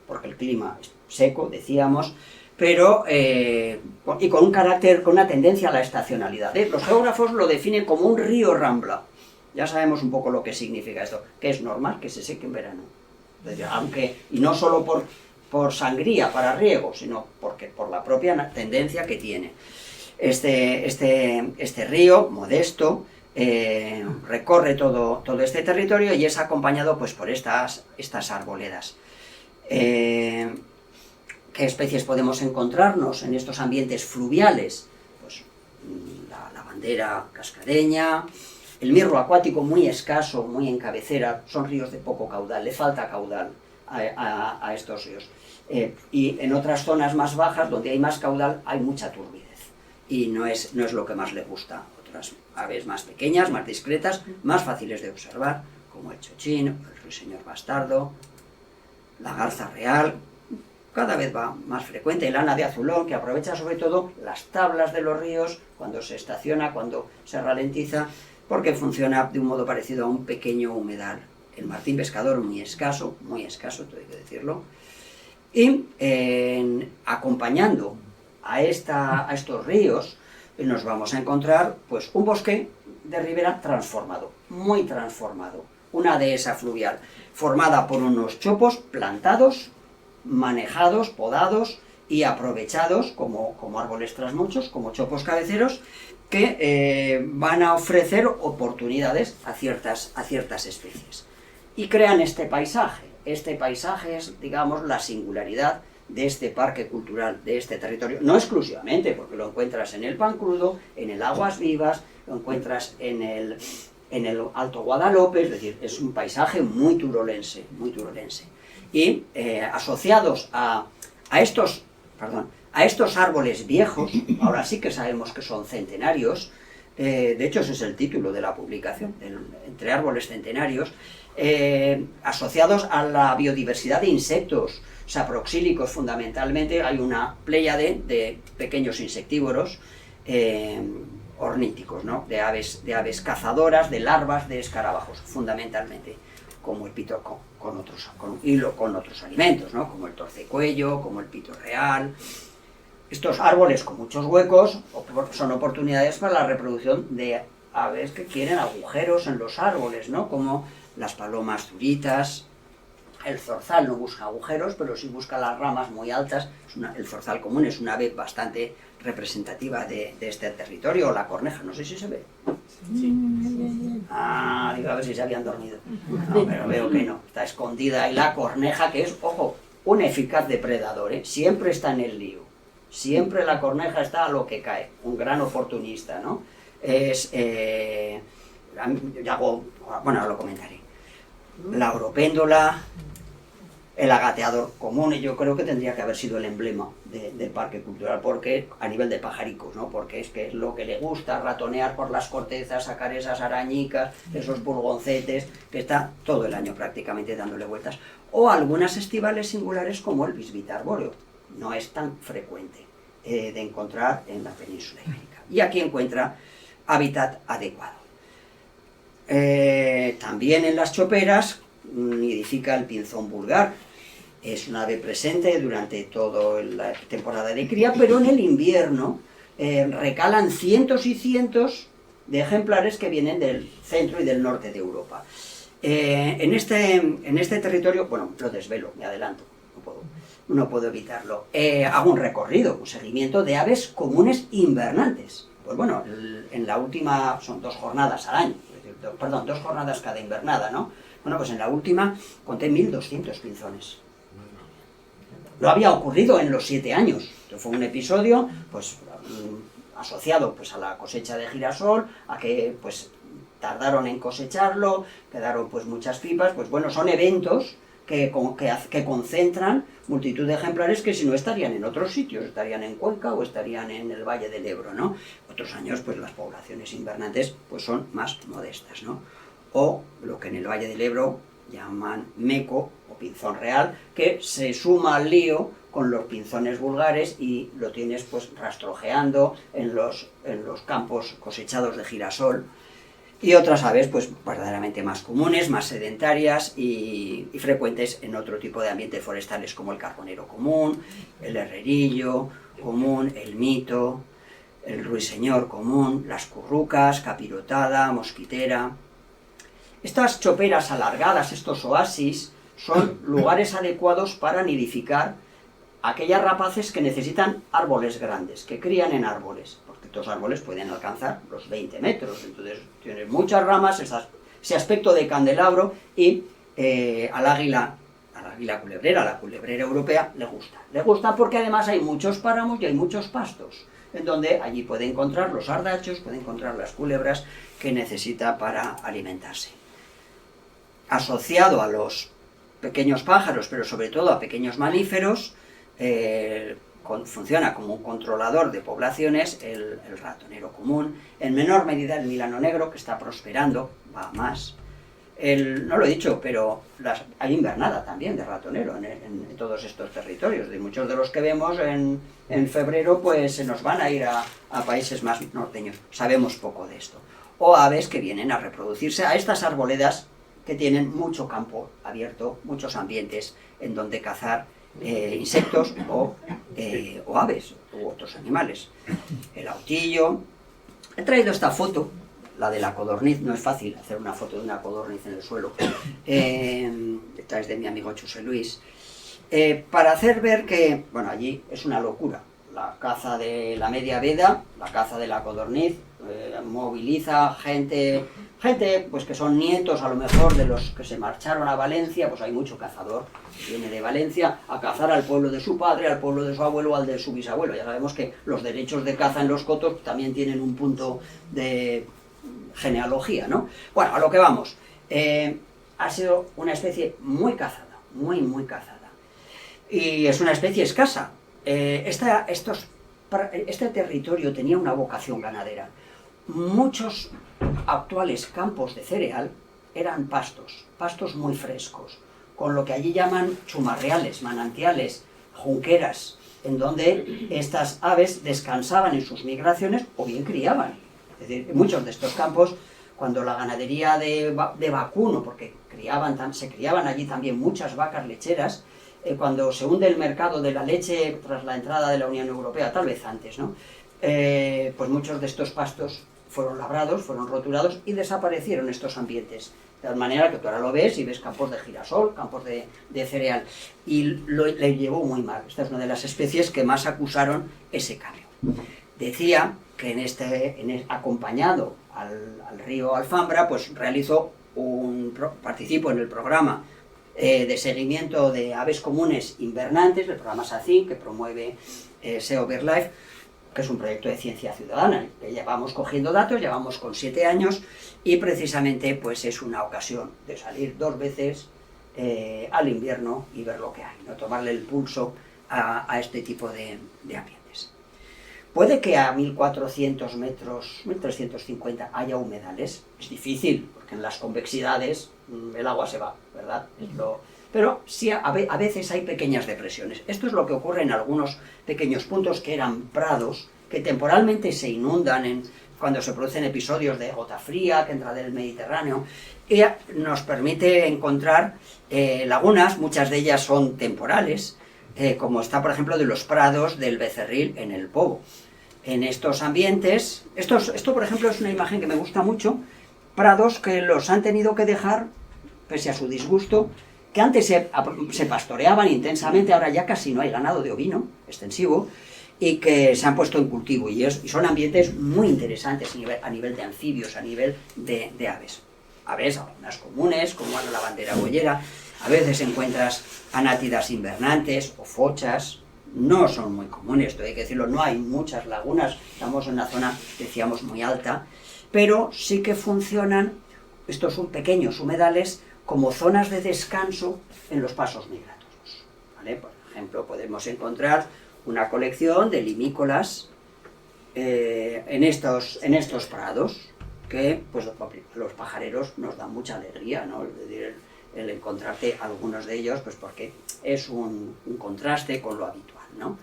porque el clima es seco, decíamos, pero y con un carácter, con una tendencia a la estacionalidad. Los geógrafos lo definen como un río rambla. Ya sabemos un poco lo que significa esto, que es normal que se seque en verano. Aunque, y no solo por sangría para riego, sino porque por la propia tendencia que tiene. Este río, modesto, recorre todo este territorio y es acompañado pues, por estas arboledas. ¿Qué especies podemos encontrarnos en estos ambientes fluviales? Pues la lavandera cascareña, el mirlo acuático muy escaso, muy en cabecera, son ríos de poco caudal, le falta caudal a estos ríos. Y en otras zonas más bajas, donde hay más caudal, hay mucha turbidez. Y no es lo que más le gusta. Otras aves más pequeñas, más discretas, más fáciles de observar, como el chochín, el ruiseñor bastardo, la garza real, cada vez va más frecuente, el ana de azulón, que aprovecha sobre todo las tablas de los ríos cuando se estaciona, cuando se ralentiza, porque funciona de un modo parecido a un pequeño humedal. El martín pescador muy escaso, todo hay que decirlo. Y acompañando a estos ríos, nos vamos a encontrar pues, un bosque de ribera transformado, muy transformado. Una dehesa fluvial formada por unos chopos plantados, manejados, podados y aprovechados como árboles trasnochos, como chopos cabeceros, que van a ofrecer oportunidades a ciertas especies. Y crean este paisaje. Este paisaje es, digamos, la singularidad de este parque cultural, de este territorio, no exclusivamente, porque lo encuentras en el Pan Crudo, en el Aguas Vivas, lo encuentras en el Alto Guadalope, es decir, es un paisaje muy turolense. Y asociados a estos árboles viejos, ahora sí que sabemos que son centenarios, de hecho ese es el título de la publicación, entre árboles centenarios, asociados a la biodiversidad de insectos, saproxílicos fundamentalmente, hay una pléyade de pequeños insectívoros orníticos, ¿no? de aves cazadoras, de larvas de escarabajos, fundamentalmente, como el pito con otros alimentos, ¿no? Como el torcecuello, como el pito real. Estos árboles con muchos huecos son oportunidades para la reproducción de aves que quieren agujeros en los árboles, ¿no? Como las palomas zuritas. El zorzal no busca agujeros, pero sí busca las ramas muy altas. El zorzal común es una ave bastante representativa de este territorio. O la corneja, no sé si se ve. Sí. Digo, a ver si se habían dormido. No, pero veo que no. Está escondida ahí la corneja, que es, ojo, un eficaz depredador, ¿eh? Siempre está en el lío. Siempre la corneja está a lo que cae. Un gran oportunista, ¿no? Bueno, lo comentaré. La oropéndola, el agateador común, y yo creo que tendría que haber sido el emblema del parque cultural, porque a nivel de pajaricos, ¿no? Porque es que es lo que le gusta, ratonear por las cortezas, sacar esas arañicas, esos pulgoncetes, que está todo el año prácticamente dándole vueltas. O algunas estivales singulares como el bisbita arbóreo, no es tan frecuente de encontrar en la península ibérica. Y aquí encuentra hábitat adecuado. También en las choperas nidifica el pinzón vulgar. Es una ave presente durante toda la temporada de cría, pero en el invierno recalan cientos y cientos de ejemplares que vienen del centro y del norte de Europa. En este territorio, bueno, lo desvelo, me adelanto, no puedo evitarlo. Hago un recorrido, un seguimiento de aves comunes invernantes. Pues bueno, en la última son 2 jornadas al año, perdón, 2 jornadas cada invernada, ¿no? Bueno, pues en la última conté 1.200 pinzones. No había ocurrido en los 7 años. Esto fue un episodio, pues, asociado pues, a la cosecha de girasol, a que, pues, tardaron en cosecharlo, quedaron, pues, muchas pipas. Pues bueno, son eventos que concentran multitud de ejemplares que si no estarían en otros sitios, estarían en Cuenca o estarían en el Valle del Ebro, ¿no? Otros años, pues, las poblaciones invernantes, pues, son más modestas, ¿no? O lo que en el Valle del Ebro llaman meco o pinzón real, que se suma al lío con los pinzones vulgares y lo tienes pues rastrojeando en los campos cosechados de girasol. y otras aves pues verdaderamente más comunes, más sedentarias y frecuentes en otro tipo de ambientes forestales como el carbonero común, el herrerillo común, el mito, el ruiseñor común, las currucas, capirotada, mosquitera. Estas choperas alargadas, estos oasis, son lugares adecuados para nidificar aquellas rapaces que necesitan árboles grandes, que crían en árboles, porque estos árboles pueden alcanzar los 20 metros, entonces tienes muchas ramas, ese aspecto de candelabro, y al águila culebrera, a la culebrera europea, le gusta porque además hay muchos páramos y hay muchos pastos, en donde allí puede encontrar los ardachos, puede encontrar las culebras que necesita para alimentarse. Asociado a los pequeños pájaros, pero sobre todo a pequeños mamíferos, funciona como un controlador de poblaciones el ratonero común, en menor medida el milano negro, que está prosperando, va más. No lo he dicho, pero hay invernada también de ratonero en todos estos territorios. De muchos de los que vemos en febrero, pues se nos van a ir a países más norteños. Sabemos poco de esto. O aves que vienen a reproducirse a estas arboledas que tienen mucho campo abierto, muchos ambientes en donde cazar insectos o aves u otros animales. El autillo. He traído esta foto, la de la codorniz. No es fácil hacer una foto de una codorniz en el suelo. Esta es de mi amigo José Luis. Para hacer ver que, bueno, allí es una locura. La caza de la media veda, la caza de la codorniz, moviliza gente pues que son nietos a lo mejor de los que se marcharon a Valencia, pues hay mucho cazador que viene de Valencia a cazar al pueblo de su padre, al pueblo de su abuelo o al de su bisabuelo. Ya sabemos que los derechos de caza en los cotos también tienen un punto de genealogía, ¿no? Bueno, a lo que vamos. Ha sido una especie muy cazada, muy cazada. Y es una especie escasa. Este territorio tenía una vocación ganadera. Muchos actuales campos de cereal eran pastos muy frescos, con lo que allí llaman chumarreales, manantiales, junqueras, en donde estas aves descansaban en sus migraciones o bien criaban. Es decir, en muchos de estos campos, cuando la ganadería de vacuno, porque se criaban allí también muchas vacas lecheras, cuando se hunde el mercado de la leche tras la entrada de la Unión Europea, tal vez antes, ¿no? Pues muchos de estos pastos fueron labrados, fueron roturados y desaparecieron estos ambientes. De tal manera que tú ahora lo ves y ves campos de girasol, campos de cereal. Y le llevó muy mal. Esta es una de las especies que más acusaron ese cambio. Decía que acompañado al río Alfambra, pues participó en el programa de seguimiento de aves comunes invernantes, el programa SACIN, que promueve SEO BirdLife, que es un proyecto de ciencia ciudadana, que llevamos cogiendo datos, llevamos con 7 años, y precisamente pues es una ocasión de salir 2 veces al invierno y ver lo que hay, ¿no? Tomarle el pulso a este tipo de ambientes. Puede que a 1400 metros, 1350 haya humedales, es difícil, porque en las convexidades el agua se va, ¿verdad? Pero sí, a veces hay pequeñas depresiones. Esto es lo que ocurre en algunos pequeños puntos que eran prados, que temporalmente se inundan cuando se producen episodios de gota fría que entra del Mediterráneo, y nos permite encontrar lagunas, muchas de ellas son temporales, como está, por ejemplo, de los prados del Becerril en el Pobo. En estos ambientes, esto por ejemplo es una imagen que me gusta mucho, prados que los han tenido que dejar, pese a su disgusto, que antes se pastoreaban intensamente, ahora ya casi no hay ganado de ovino extensivo, y que se han puesto en cultivo, y son ambientes muy interesantes a nivel de anfibios, a nivel de aves. Aves, algunas comunes, como la bandera boyera, a veces encuentras anátidas invernantes o fochas, no son muy comunes, esto hay que decirlo, no hay muchas lagunas, estamos en una zona, decíamos, muy alta, pero sí que funcionan, estos son pequeños humedales, como zonas de descanso en los pasos migratorios, ¿vale? Por ejemplo, podemos encontrar una colección de limícolas en estos prados, que pues, los pajareros nos dan mucha alegría, ¿no? Es decir, el encontrarte algunos de ellos, pues porque es un contraste con lo habitual, ¿no?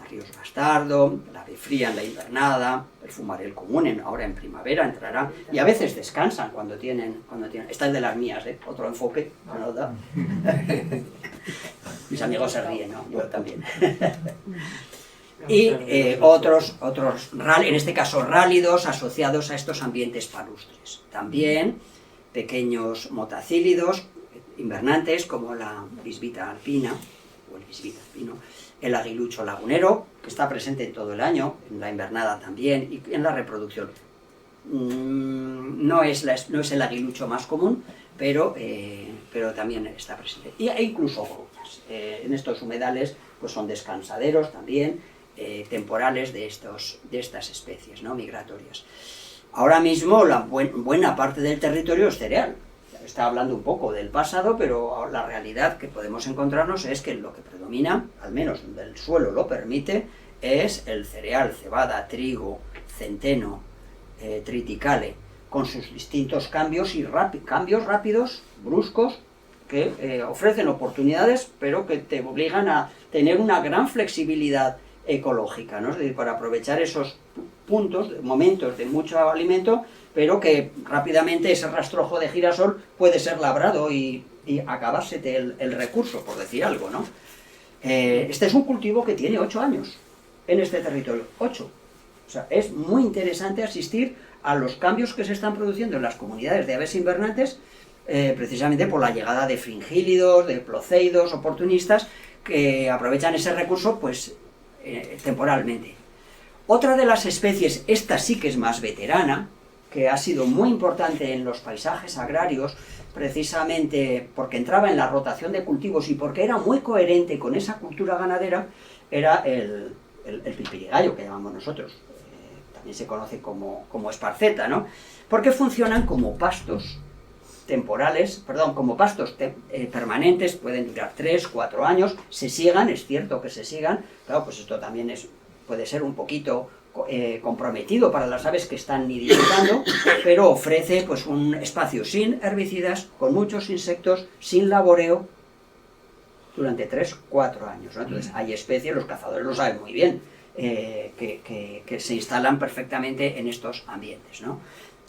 ríos bastardo, la ave fría en la invernada, el fumarel común ahora en primavera entrará, y a veces descansan cuando tienen... Esta es de las mías, otro enfoque, ¿no? Mis amigos se ríen, ¿no? Yo también. Y otros en este caso rálidos, asociados a estos ambientes palustres. También pequeños motacílidos invernantes, como la bisbita alpina, o el bisbita alpino, el aguilucho lagunero, que está presente en todo el año, en la invernada también, y en la reproducción. No es el aguilucho más común, pero también está presente. E incluso grutas. En estos humedales pues son descansaderos también, temporales de estas especies, ¿no? Migratorias. Ahora mismo buena parte del territorio es cereal. Está hablando un poco del pasado, pero la realidad que podemos encontrarnos es que lo que predomina, al menos donde el suelo lo permite, es el cereal, cebada, trigo, centeno, triticale, con sus distintos cambios y cambios rápidos, bruscos, que ofrecen oportunidades, pero que te obligan a tener una gran flexibilidad ecológica, ¿no? Es decir, para aprovechar esos puntos, momentos de mucho alimento, pero que rápidamente ese rastrojo de girasol puede ser labrado y acabársete el recurso, por decir algo, ¿no? Este es un cultivo que tiene 8 años en este territorio, 8. O sea, es muy interesante asistir a los cambios que se están produciendo en las comunidades de aves invernantes, precisamente por la llegada de fringílidos, de ploceidos, oportunistas, que aprovechan ese recurso, pues, temporalmente. Otra de las especies, esta sí que es más veterana, que ha sido muy importante en los paisajes agrarios, precisamente porque entraba en la rotación de cultivos y porque era muy coherente con esa cultura ganadera, era el pipirigallo, que llamamos nosotros. También se conoce como esparceta, ¿no? Porque funcionan como pastos temporales, como pastos permanentes, pueden durar 3, 4 años, se siegan, es cierto que se siegan, claro, pues esto también puede ser un poquito comprometido para las aves que están nidificando, pero ofrece pues un espacio sin herbicidas, con muchos insectos, sin laboreo, durante 3, 4 años, ¿no? Entonces hay especies, los cazadores lo saben muy bien, que se instalan perfectamente en estos ambientes, ¿no?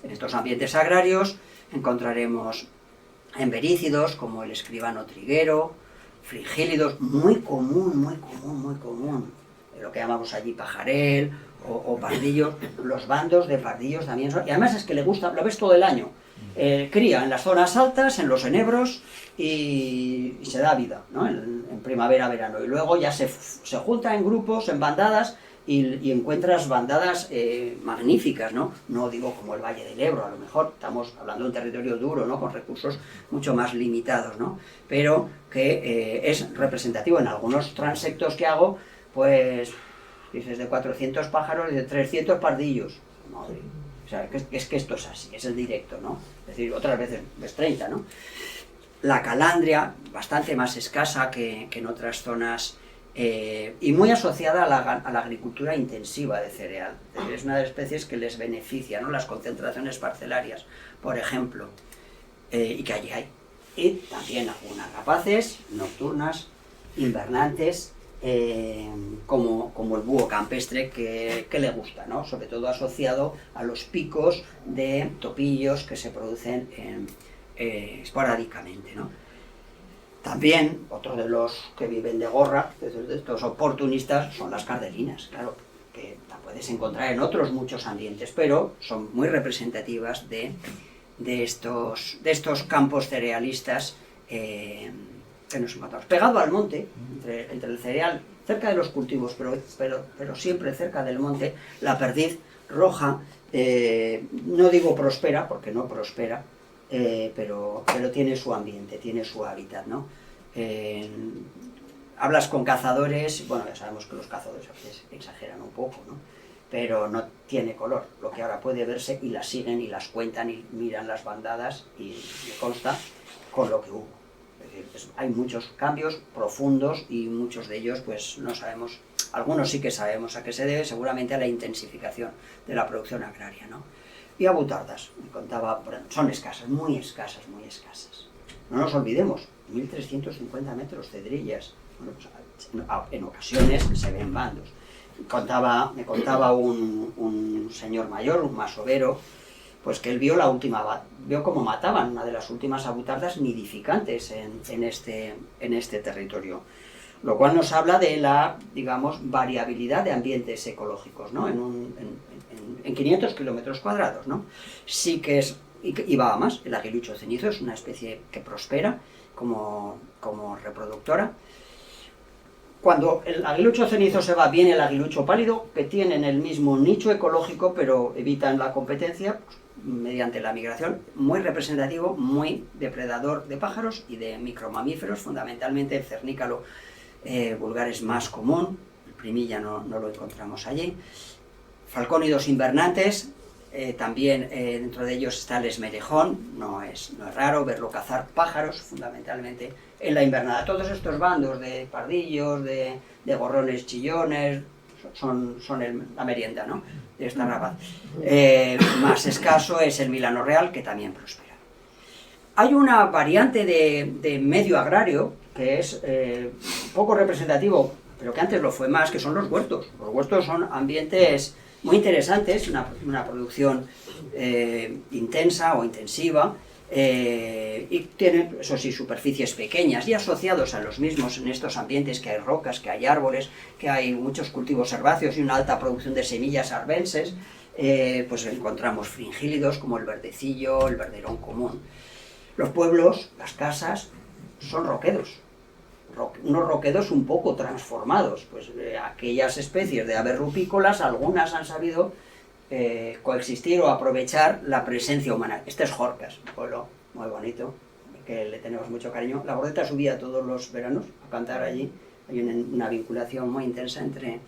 En estos ambientes agrarios encontraremos emberícidos como el escribano triguero, fringílidos, muy común, lo que llamamos allí pajarel o pardillos. Los bandos de pardillos también son, y además es que le gusta, lo ves todo el año, cría en las zonas altas, en los enebros, y se da vida, ¿no? En primavera, verano, y luego ya se junta en grupos, en bandadas, y encuentras bandadas magníficas, ¿no? No digo como el Valle del Ebro, a lo mejor estamos hablando de un territorio duro, ¿no? Con recursos mucho más limitados, ¿no? Pero que es representativo en algunos transectos que hago, pues dices de 400 pájaros y de 300 pardillos. Madre. O sea, es que esto es así, es el directo, ¿no? Es decir, otras veces ves 30, ¿no? La calandria, bastante más escasa que en otras zonas, y muy asociada a la agricultura intensiva de cereal. Es una de las especies que les beneficia, ¿no? Las concentraciones parcelarias, por ejemplo, y que allí hay. Y también algunas rapaces, nocturnas, invernantes, como el búho campestre que le gusta, ¿no? Sobre todo asociado a los picos de topillos que se producen esporádicamente, ¿no? También, otro de los que viven de gorra, de estos oportunistas, son las cardelinas, claro, que la puedes encontrar en otros muchos ambientes, pero son muy representativas de estos campos cerealistas que nos encontramos. Pegado al monte, entre el cereal, cerca de los cultivos, pero siempre cerca del monte, la perdiz roja, no digo prospera, porque no prospera, pero tiene su ambiente, tiene su hábitat, ¿no? Hablas con cazadores, bueno, ya sabemos que los cazadores a veces exageran un poco, ¿no? Pero no tiene color, lo que ahora puede verse, y las siguen y las cuentan y miran las bandadas, y me consta con lo que hubo. Es decir, hay muchos cambios profundos y muchos de ellos pues no sabemos, algunos sí que sabemos a qué se debe, seguramente a la intensificación de la producción agraria, ¿no? Y abutardas, me contaba, son escasas, muy escasas. No nos olvidemos, 1350 metros, cedrillas. Bueno, pues en ocasiones se ven bandos. me contaba un señor mayor, un masovero, pues que él vio cómo mataban una de las últimas avutardas nidificantes en este territorio. Lo cual nos habla de la, digamos, variabilidad de ambientes ecológicos, ¿no? En 500 kilómetros cuadrados, ¿no? Sí que es, y va a más, el aguilucho cenizo es una especie que prospera como reproductora. Cuando el aguilucho cenizo se va, viene el aguilucho pálido, que tienen el mismo nicho ecológico, pero evitan la competencia pues, mediante la migración, muy representativo, muy depredador de pájaros y de micromamíferos, fundamentalmente el cernícalo vulgar es más común, el primilla no lo encontramos allí. Falcónidos invernantes, también dentro de ellos está el esmerejón, no es raro verlo cazar pájaros, fundamentalmente en la invernada. Todos estos bandos de pardillos, de gorrones chillones, son la merienda, ¿no?, de esta rapaz. Más escaso es el milano real, que también prospera. Hay una variante de medio agrario que es poco representativo, pero que antes lo fue más, que son los huertos. Los huertos son ambientes muy interesantes, una producción intensa o intensiva, y tienen, eso sí, superficies pequeñas, y asociados a los mismos en estos ambientes que hay rocas, que hay árboles, que hay muchos cultivos herbáceos y una alta producción de semillas arbenses, pues encontramos fringílidos como el verdecillo, el verderón común. Los pueblos, las casas, son roquedos. Unos roquedos un poco transformados, pues aquellas especies de aves rupícolas, algunas han sabido coexistir o aprovechar la presencia humana. Este es Jorcas, un pueblo muy bonito, que le tenemos mucho cariño. La Bordeta subía todos los veranos a cantar allí, hay una vinculación muy intensa entre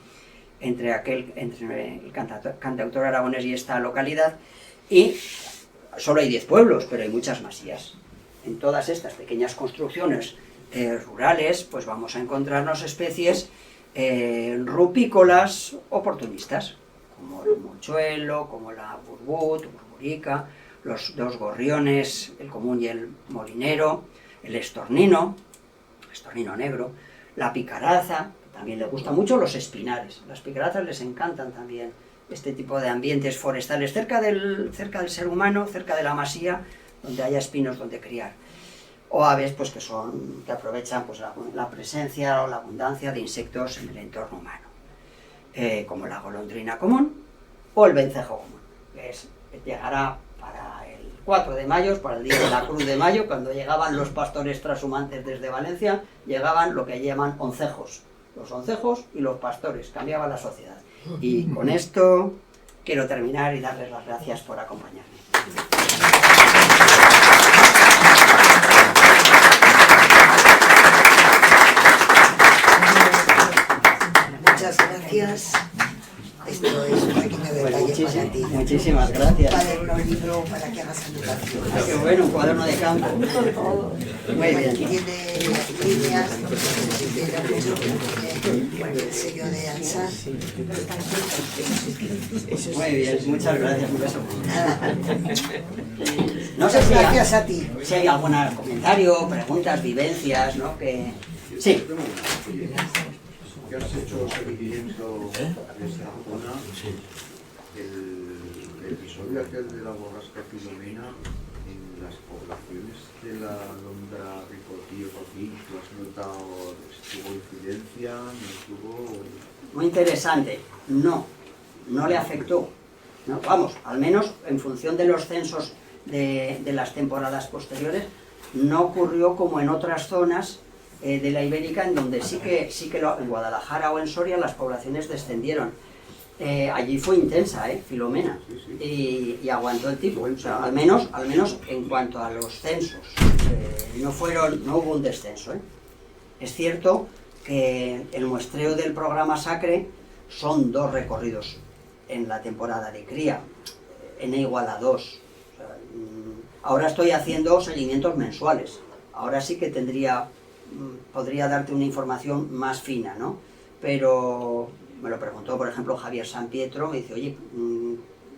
el cantautor aragonés y esta localidad, y solo hay 10 pueblos, pero hay muchas masías. En todas estas pequeñas construcciones rurales, pues vamos a encontrarnos especies rupícolas oportunistas, como el mochuelo, como la burburica, los dos gorriones, el común y el molinero, el estornino negro, la picaraza, que también le gusta mucho, los espinares. Las picarazas les encantan también este tipo de ambientes forestales, cerca del ser humano, cerca de la masía, donde haya espinos donde criar. O aves pues, que aprovechan pues, la presencia o la abundancia de insectos en el entorno humano, como la golondrina común o el vencejo común, que llegará para el 4 de mayo, para el día de la Cruz de Mayo, cuando llegaban los pastores trashumantes desde Valencia, llegaban lo que llaman oncejos, los oncejos y los pastores, cambiaba la sociedad. Y con esto quiero terminar y darles las gracias por acompañarme. Muchas gracias. Esto es un pequeño detalle para ti. Muchísimas gracias. Cuaderno, libro para que hagas anotaciones. Qué bueno, un cuaderno de campo. Muy bien. Tiene líneas, tiene el sello de Ansar. Muy bien, muchas gracias. Un beso. No sé si gracias a ti. Si hay algún comentario, preguntas, vivencias, ¿no? Que... Sí. ¿Qué has hecho seguimiento de esta zona? El episodio aquel de la borrasca Filomena en las poblaciones de la alondra Ricotí o Cotín, ¿tú has notado, tuvo incidencia, no tuvo? Muy interesante. No le afectó. No, vamos, al menos en función de los censos de las temporadas posteriores, no ocurrió como en otras zonas de la Ibérica, en donde sí que en Guadalajara o en Soria las poblaciones descendieron. Allí fue intensa, Filomena, y aguantó el tipo, o sea, al menos en cuanto a los censos, no hubo un descenso. Es cierto que el muestreo del programa Sacre son 2 recorridos en la temporada de cría, n igual a 2. O sea, ahora estoy haciendo seguimientos mensuales, ahora sí que podría darte una información más fina, ¿no? Pero me lo preguntó, por ejemplo, Javier San Pietro, me dice, oye,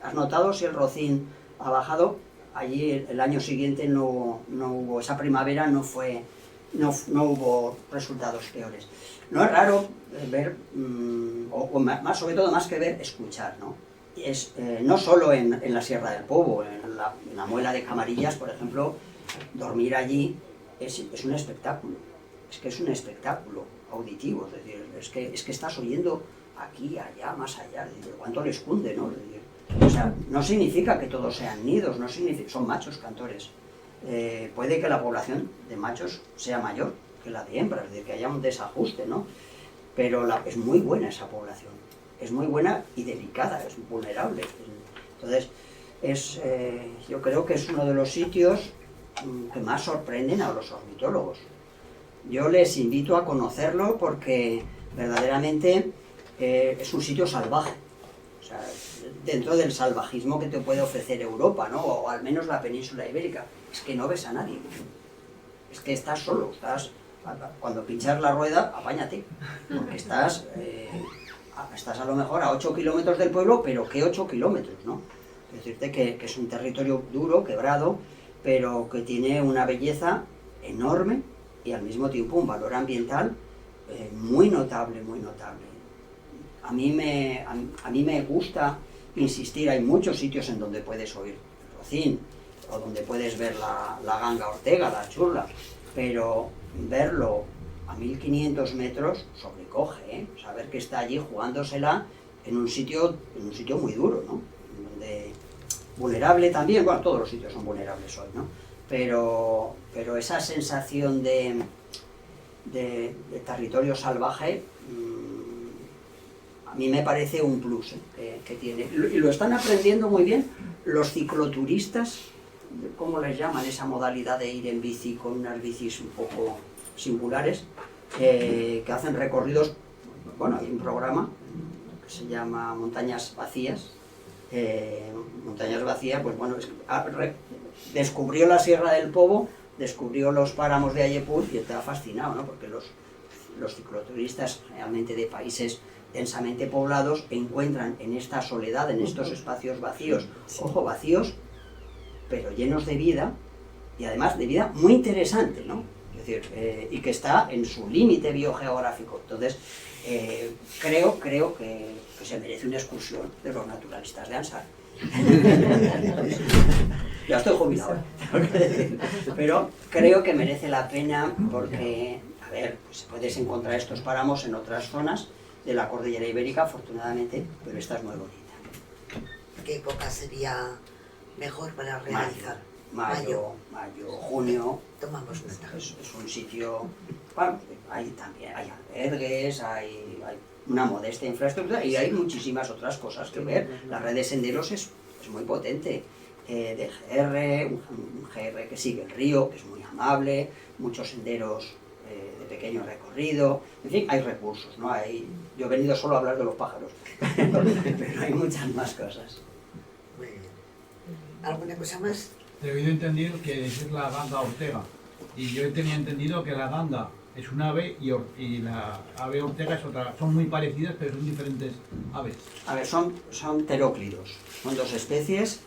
¿has notado si el rocín ha bajado? Allí el año siguiente no hubo, esa primavera no fue no hubo resultados peores. No es raro ver, sobre todo más que ver, escuchar, ¿no? No solo en la Sierra del Pobo, en la Muela de Camarillas, por ejemplo, dormir allí es un espectáculo. Es que es un espectáculo auditivo, es decir, es que estás oyendo aquí, allá, más allá, es decir, cuánto les cunde, ¿no? Es decir, o sea, no significa que todos sean nidos, no significa, son machos cantores. Puede que la población de machos sea mayor que la de hembras, es decir, que haya un desajuste, ¿no? Pero es muy buena esa población, es muy buena y delicada, es vulnerable. Entonces, yo creo que es uno de los sitios que más sorprenden a los ornitólogos. Yo les invito a conocerlo porque verdaderamente es un sitio salvaje. O sea, dentro del salvajismo que te puede ofrecer Europa, ¿no? O al menos la península ibérica, es que no ves a nadie. Es que estás solo, cuando pinchas la rueda, apáñate, porque estás a lo mejor a 8 kilómetros del pueblo, pero ¿qué 8 kilómetros, no? Es decirte que es un territorio duro, quebrado, pero que tiene una belleza enorme y al mismo tiempo un valor ambiental muy notable, muy notable. A mí me gusta insistir, hay muchos sitios en donde puedes oír el rocín, o donde puedes ver la ganga ortega, la churla, pero verlo a 1500 metros sobrecoge, ¿eh? Saber que está allí jugándosela en un sitio muy duro, ¿no? Donde, vulnerable también, bueno, todos los sitios son vulnerables hoy, ¿no? Pero esa sensación de territorio salvaje a mí me parece un plus que tiene. Y lo están aprendiendo muy bien los cicloturistas, ¿cómo les llaman? Esa modalidad de ir en bici con unas bicis un poco singulares, que hacen recorridos. Bueno, hay un programa que se llama Montañas Vacías. Montañas Vacías, pues bueno, descubrió la Sierra del Pobo, descubrió los páramos de Ayepur y te ha fascinado, ¿no? Porque los cicloturistas realmente de países densamente poblados encuentran en esta soledad, en estos espacios vacíos, ojo, vacíos, pero llenos de vida, y además de vida muy interesante, ¿no? Es decir, y que está en su límite biogeográfico. Entonces, creo que se merece una excursión de los naturalistas de Ansar. Ya estoy jubilado, tengo que decir. Pero creo que merece la pena porque, a ver, pues puedes encontrar estos páramos en otras zonas de la cordillera ibérica, afortunadamente, pero esta es muy bonita. ¿Qué época sería mejor para realizar? Mayo, junio. Tomamos nota. Es un sitio, bueno, hay albergues, hay una modesta infraestructura y hay muchísimas otras cosas que ver. La red de senderos es muy potente. De GR, un GR que sigue el río, que es muy amable, muchos senderos de pequeño recorrido, en fin, hay recursos, ¿no? Yo he venido solo a hablar de los pájaros, pero hay muchas más cosas. Muy bien. ¿Alguna cosa más? He oído entender que es la ganga ortega, y yo tenía entendido que la ganga es un ave y la ave ortega es otra. Son muy parecidas, pero son diferentes aves. A ver, son teróclidos, son dos especies,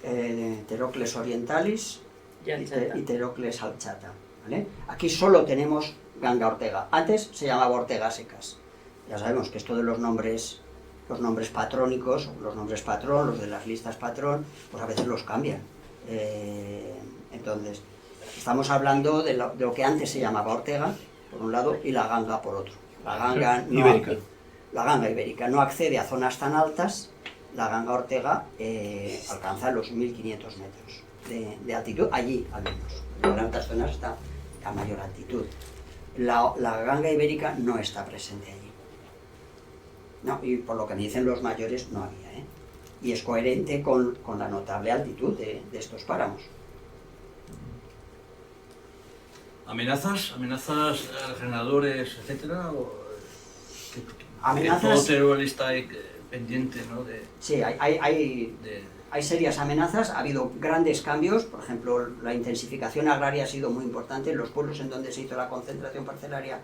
Pterocles orientalis y Pterocles alchata, ¿vale? Aquí solo tenemos ganga ortega. Antes se llamaba ortega secas. Ya sabemos que esto de los nombres patrónicos, los nombres patrón, los de las listas patrón, pues a veces los cambian. Entonces, estamos hablando de lo que antes se llamaba ortega, por un lado, y la ganga por otro. La ganga ibérica no accede a zonas tan altas. La ganga ortega alcanza los 1500 metros de altitud, allí al menos. En altas zonas está a mayor altitud. La ganga ibérica no está presente allí. No, y por lo que me dicen los mayores, no había, ¿eh? Y es coherente con la notable altitud de estos páramos. ¿Amenazas generadores, etcétera? Amenazas. Todo terrorista pendiente, ¿no? Sí, hay serias amenazas, ha habido grandes cambios, por ejemplo, la intensificación agraria ha sido muy importante, en los pueblos en donde se hizo la concentración parcelaria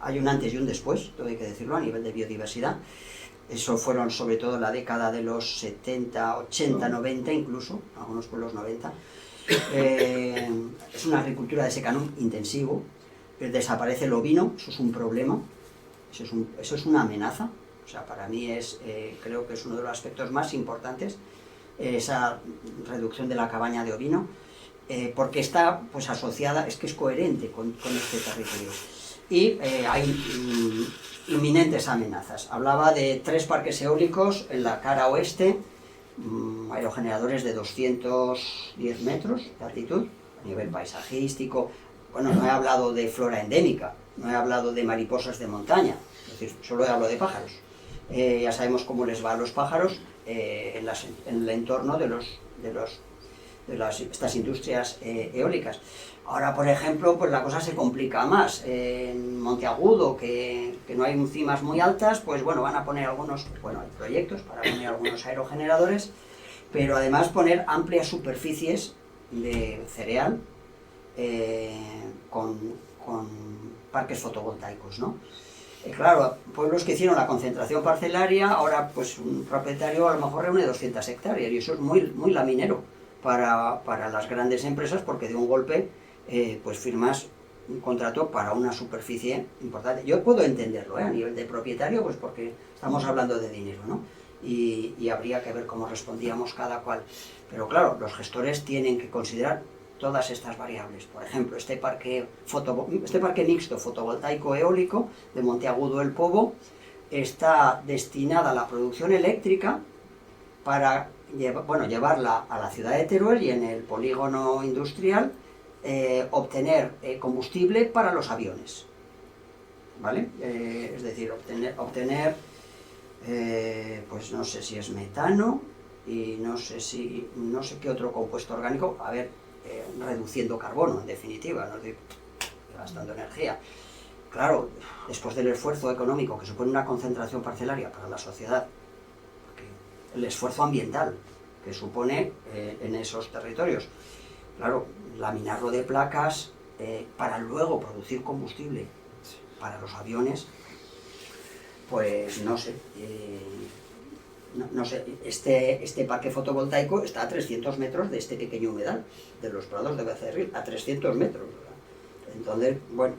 hay un antes y un después, todo hay que decirlo, a nivel de biodiversidad. Eso fueron sobre todo en la década de los 70, 80, 90 incluso, algunos por los 90. Es una agricultura de secano intensivo, desaparece el ovino, eso es un problema, eso es una amenaza. O sea, para mí creo que es uno de los aspectos más importantes, esa reducción de la cabaña de ovino, porque está pues asociada, es que es coherente con este territorio. Y hay inminentes amenazas. Hablaba de 3 parques eólicos en la cara oeste, aerogeneradores de 210 metros de altitud, a nivel paisajístico. Bueno, no he hablado de flora endémica, no he hablado de mariposas de montaña, es decir, solo hablo de pájaros. Ya sabemos cómo les va a los pájaros en el entorno de estas industrias eólicas. Ahora, por ejemplo, pues la cosa se complica más. En Monteagudo, que no hay cimas muy altas, pues bueno, van a poner hay proyectos para poner algunos aerogeneradores, pero además poner amplias superficies de cereal con parques fotovoltaicos, ¿no? Claro, pueblos que hicieron la concentración parcelaria, ahora pues un propietario a lo mejor reúne 200 hectáreas y eso es muy laminero para las grandes empresas, porque de un golpe pues firmas un contrato para una superficie importante. Yo puedo entenderlo, a nivel de propietario, pues porque estamos hablando de dinero, ¿no? Y habría que ver cómo respondíamos cada cual. Pero claro, los gestores tienen que considerar todas estas variables. Por ejemplo, este parque mixto fotovoltaico eólico de Monteagudo El Pobo está destinada a la producción eléctrica para llevarla a la ciudad de Teruel y en el polígono industrial obtener combustible para los aviones, ¿vale? Es decir, obtener pues no sé si es metano y no sé qué otro compuesto orgánico, reduciendo carbono, en definitiva, no estoy gastando energía. Claro, después del esfuerzo económico que supone una concentración parcelaria para la sociedad, el esfuerzo ambiental que supone en esos territorios, claro, laminarlo de placas para luego producir combustible para los aviones, pues no sé. No sé, este parque fotovoltaico está a 300 metros de este pequeño humedal, de los prados de Becerril, a 300 metros, ¿verdad? Entonces, bueno,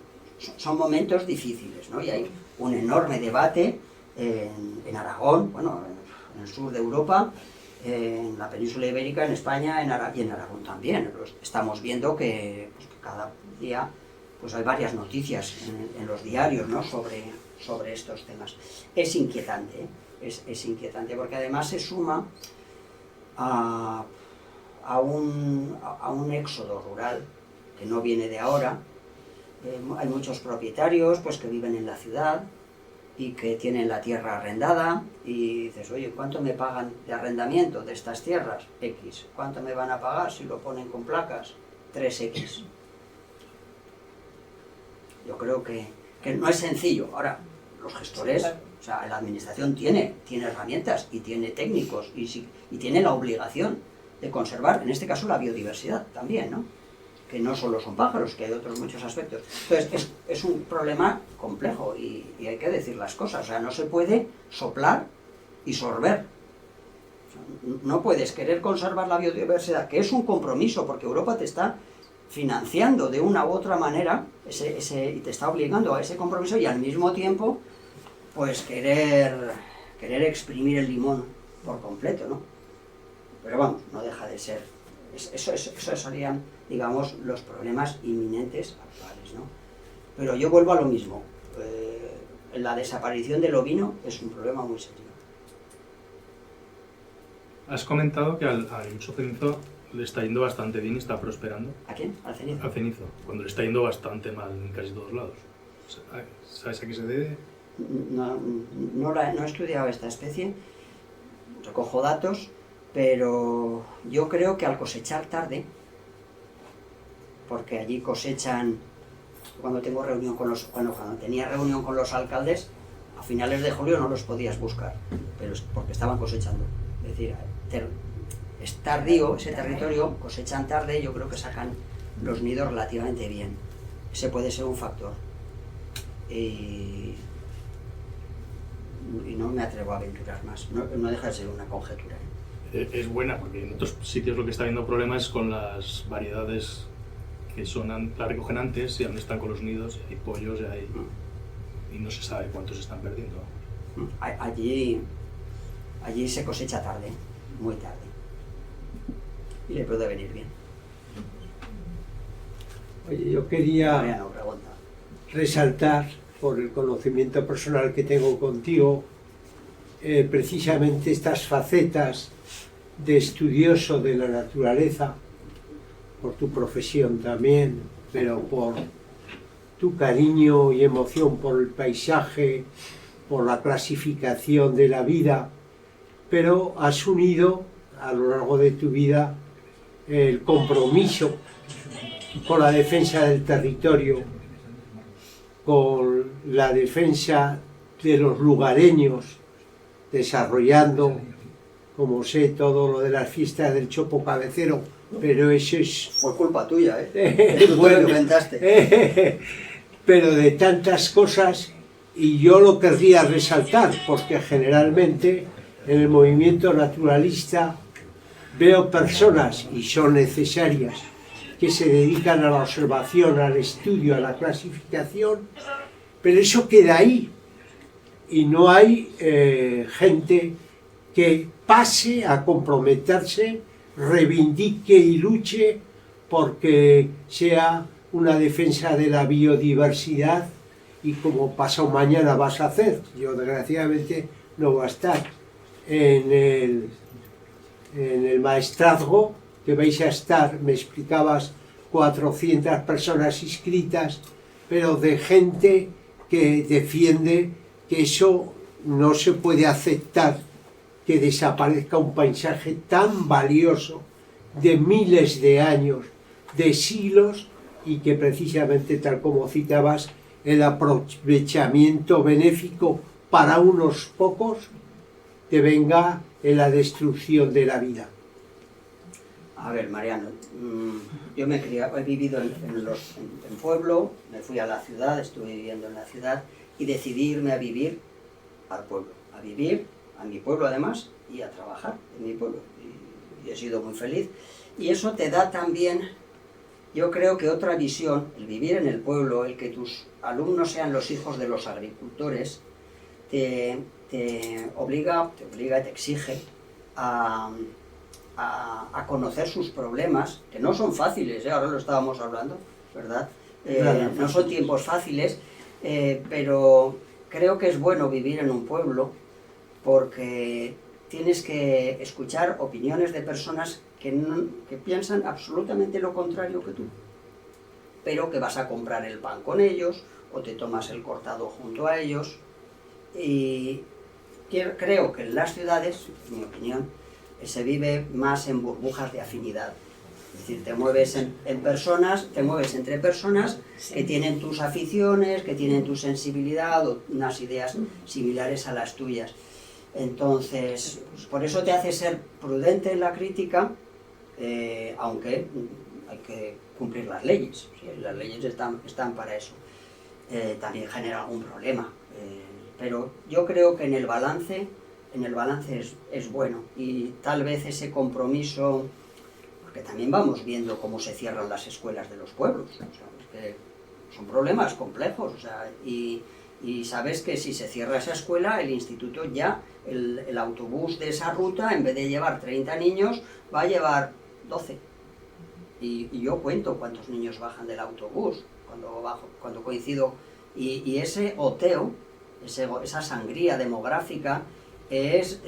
son momentos difíciles, ¿no? Y hay un enorme debate en Aragón, bueno, en el sur de Europa, en la península ibérica, en España y en Aragón también. Estamos viendo que cada día pues hay varias noticias en los diarios, ¿no? sobre estos temas. Es inquietante, ¿eh? Es inquietante, porque además se suma a un éxodo rural que no viene de ahora. Hay muchos propietarios pues que viven en la ciudad y que tienen la tierra arrendada y dices, oye, ¿cuánto me pagan de arrendamiento de estas tierras? X. ¿Cuánto me van a pagar si lo ponen con placas? 3X. Yo creo que no es sencillo. Ahora, los gestores, o sea, la administración tiene herramientas y tiene técnicos y tiene la obligación de conservar, en este caso, la biodiversidad también, ¿no? Que no solo son pájaros, que hay otros muchos aspectos. Entonces, es un problema complejo y hay que decir las cosas. O sea, no se puede soplar y sorber. O sea, no puedes querer conservar la biodiversidad, que es un compromiso, porque Europa te está financiando de una u otra manera y te está obligando a ese compromiso, y al mismo tiempo pues querer exprimir el limón por completo, ¿no? Pero vamos, no deja de ser. Eso serían, digamos, los problemas inminentes actuales, ¿no? Pero yo vuelvo a lo mismo. La desaparición del ovino es un problema muy serio. Has comentado que al mucho cenizo le está yendo bastante bien y está prosperando. ¿A quién? ¿Al cenizo? Al cenizo, cuando le está yendo bastante mal en casi todos lados. ¿Sabes a qué se debe? No he estudiado esta especie, recojo datos, pero yo creo que al cosechar tarde, porque allí cosechan, cuando tenía reunión con los alcaldes, a finales de julio no los podías buscar, pero es porque estaban cosechando. Es decir, es tardío ese territorio, cosechan tarde, yo creo que sacan los nidos relativamente bien. Ese puede ser un factor. y no me atrevo a aventurar más. No deja de ser una conjetura. Es buena, porque en otros sitios lo que está habiendo problemas es con las variedades que son, las recogen antes y aún están con los nidos, y hay pollos y no se sabe cuántos están perdiendo. Allí se cosecha tarde, muy tarde. Y le puede venir bien. Oye, yo quería Mariano, pregunta. resaltar, por el conocimiento personal que tengo contigo, precisamente estas facetas de estudioso de la naturaleza, por tu profesión también, pero por tu cariño y emoción por el paisaje, por la clasificación de la vida, pero has unido a lo largo de tu vida el compromiso con la defensa del territorio, con la defensa de los lugareños, desarrollando, como sé, todo lo de las fiestas del Chopo Cabecero, pero eso es... Fue culpa tuya, ¿eh? Tú bueno, lo inventaste. pero de tantas cosas, y yo lo querría resaltar, porque generalmente en el movimiento naturalista veo personas, y son necesarias, que se dedican a la observación, al estudio, a la clasificación, pero eso queda ahí, y no hay gente que pase a comprometerse, reivindique y luche porque sea una defensa de la biodiversidad, y como pasado mañana vas a hacer, yo desgraciadamente no voy a estar en el maestrazgo, que vais a estar, me explicabas, 400 personas inscritas, pero de gente que defiende que eso no se puede aceptar, que desaparezca un paisaje tan valioso de miles de años, de siglos, y que precisamente, tal como citabas, el aprovechamiento benéfico para unos pocos devenga en la destrucción de la vida. A ver, Mariano, yo me he vivido en pueblo, me fui a la ciudad, estuve viviendo en la ciudad y decidí irme a vivir al pueblo, a vivir a mi pueblo además y a trabajar en mi pueblo. Y he sido muy feliz. Y eso te da también, yo creo que otra visión, el vivir en el pueblo, el que tus alumnos sean los hijos de los agricultores, te obliga, te exige a conocer sus problemas, que no son fáciles, ahora lo estábamos hablando, ¿verdad? No son tiempos fáciles, pero creo que es bueno vivir en un pueblo porque tienes que escuchar opiniones de personas que piensan absolutamente lo contrario que tú, pero que vas a comprar el pan con ellos o te tomas el cortado junto a ellos. Y creo que en las ciudades, en mi opinión, se vive más en burbujas de afinidad. Es decir, te mueves en personas, te mueves entre personas que tienen tus aficiones, que tienen tu sensibilidad o unas ideas similares a las tuyas. Entonces, por eso te hace ser prudente en la crítica, aunque hay que cumplir las leyes. ¿Sí? Las leyes están para eso. También genera algún problema. Pero yo creo que en el balance es bueno, y tal vez ese compromiso, porque también vamos viendo cómo se cierran las escuelas de los pueblos, o sea, es que son problemas complejos, o sea, y sabes que si se cierra esa escuela, el instituto ya, el autobús de esa ruta, en vez de llevar 30 niños, va a llevar 12. Y yo cuento cuántos niños bajan del autobús cuando coincido, y ese oteo, esa sangría demográfica, es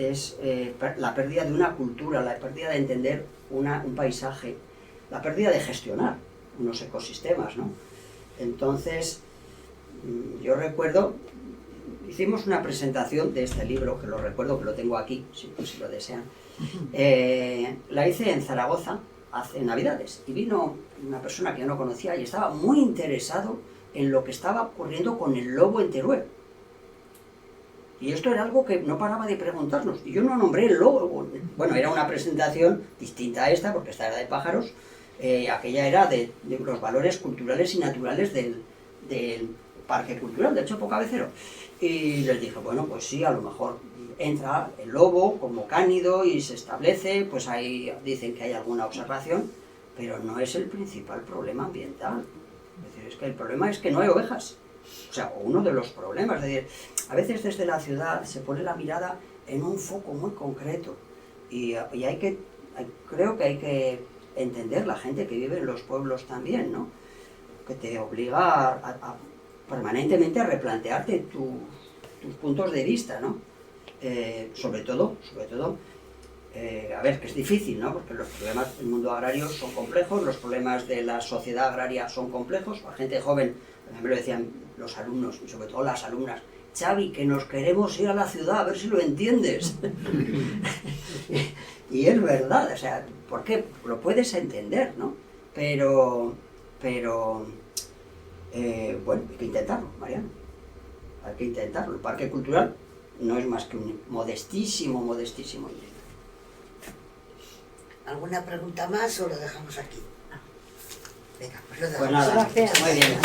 la pérdida de una cultura, la pérdida de entender un paisaje, la pérdida de gestionar unos ecosistemas, ¿no? Entonces, yo recuerdo, hicimos una presentación de este libro, que lo recuerdo, que lo tengo aquí, si lo desean. La hice en Zaragoza hace Navidades, y vino una persona que yo no conocía y estaba muy interesado en lo que estaba ocurriendo con el lobo en Teruel. Y esto era algo que no paraba de preguntarnos. Y yo no nombré el lobo. Bueno, era una presentación distinta a esta, porque esta era de pájaros. Aquella era de los valores culturales y naturales del parque cultural del Chopo Cabecero. Y les dije, bueno, pues sí, a lo mejor entra el lobo como cánido y se establece, pues ahí dicen que hay alguna observación, pero no es el principal problema ambiental. Es decir, es que el problema es que no hay ovejas. O sea, uno de los problemas. Es decir, a veces desde la ciudad se pone la mirada en un foco muy concreto y creo que hay que entender la gente que vive en los pueblos también, ¿no? Que te obliga a permanentemente a replantearte tus puntos de vista, ¿no? Sobre todo, a ver, que es difícil, ¿no? Porque los problemas del mundo agrario son complejos, los problemas de la sociedad agraria son complejos. La gente joven, por ejemplo, decían los alumnos, y sobre todo las alumnas, Xavi, que nos queremos ir a la ciudad, a ver si lo entiendes. Y es verdad, o sea, ¿por qué? Lo puedes entender, ¿no? Pero bueno, hay que intentarlo, Mariano. Hay que intentarlo. El parque cultural no es más que un modestísimo intento. ¿Alguna pregunta más o lo dejamos aquí? Venga, pues lo Pues dejamos nada, aquí. Gracias. muy bien.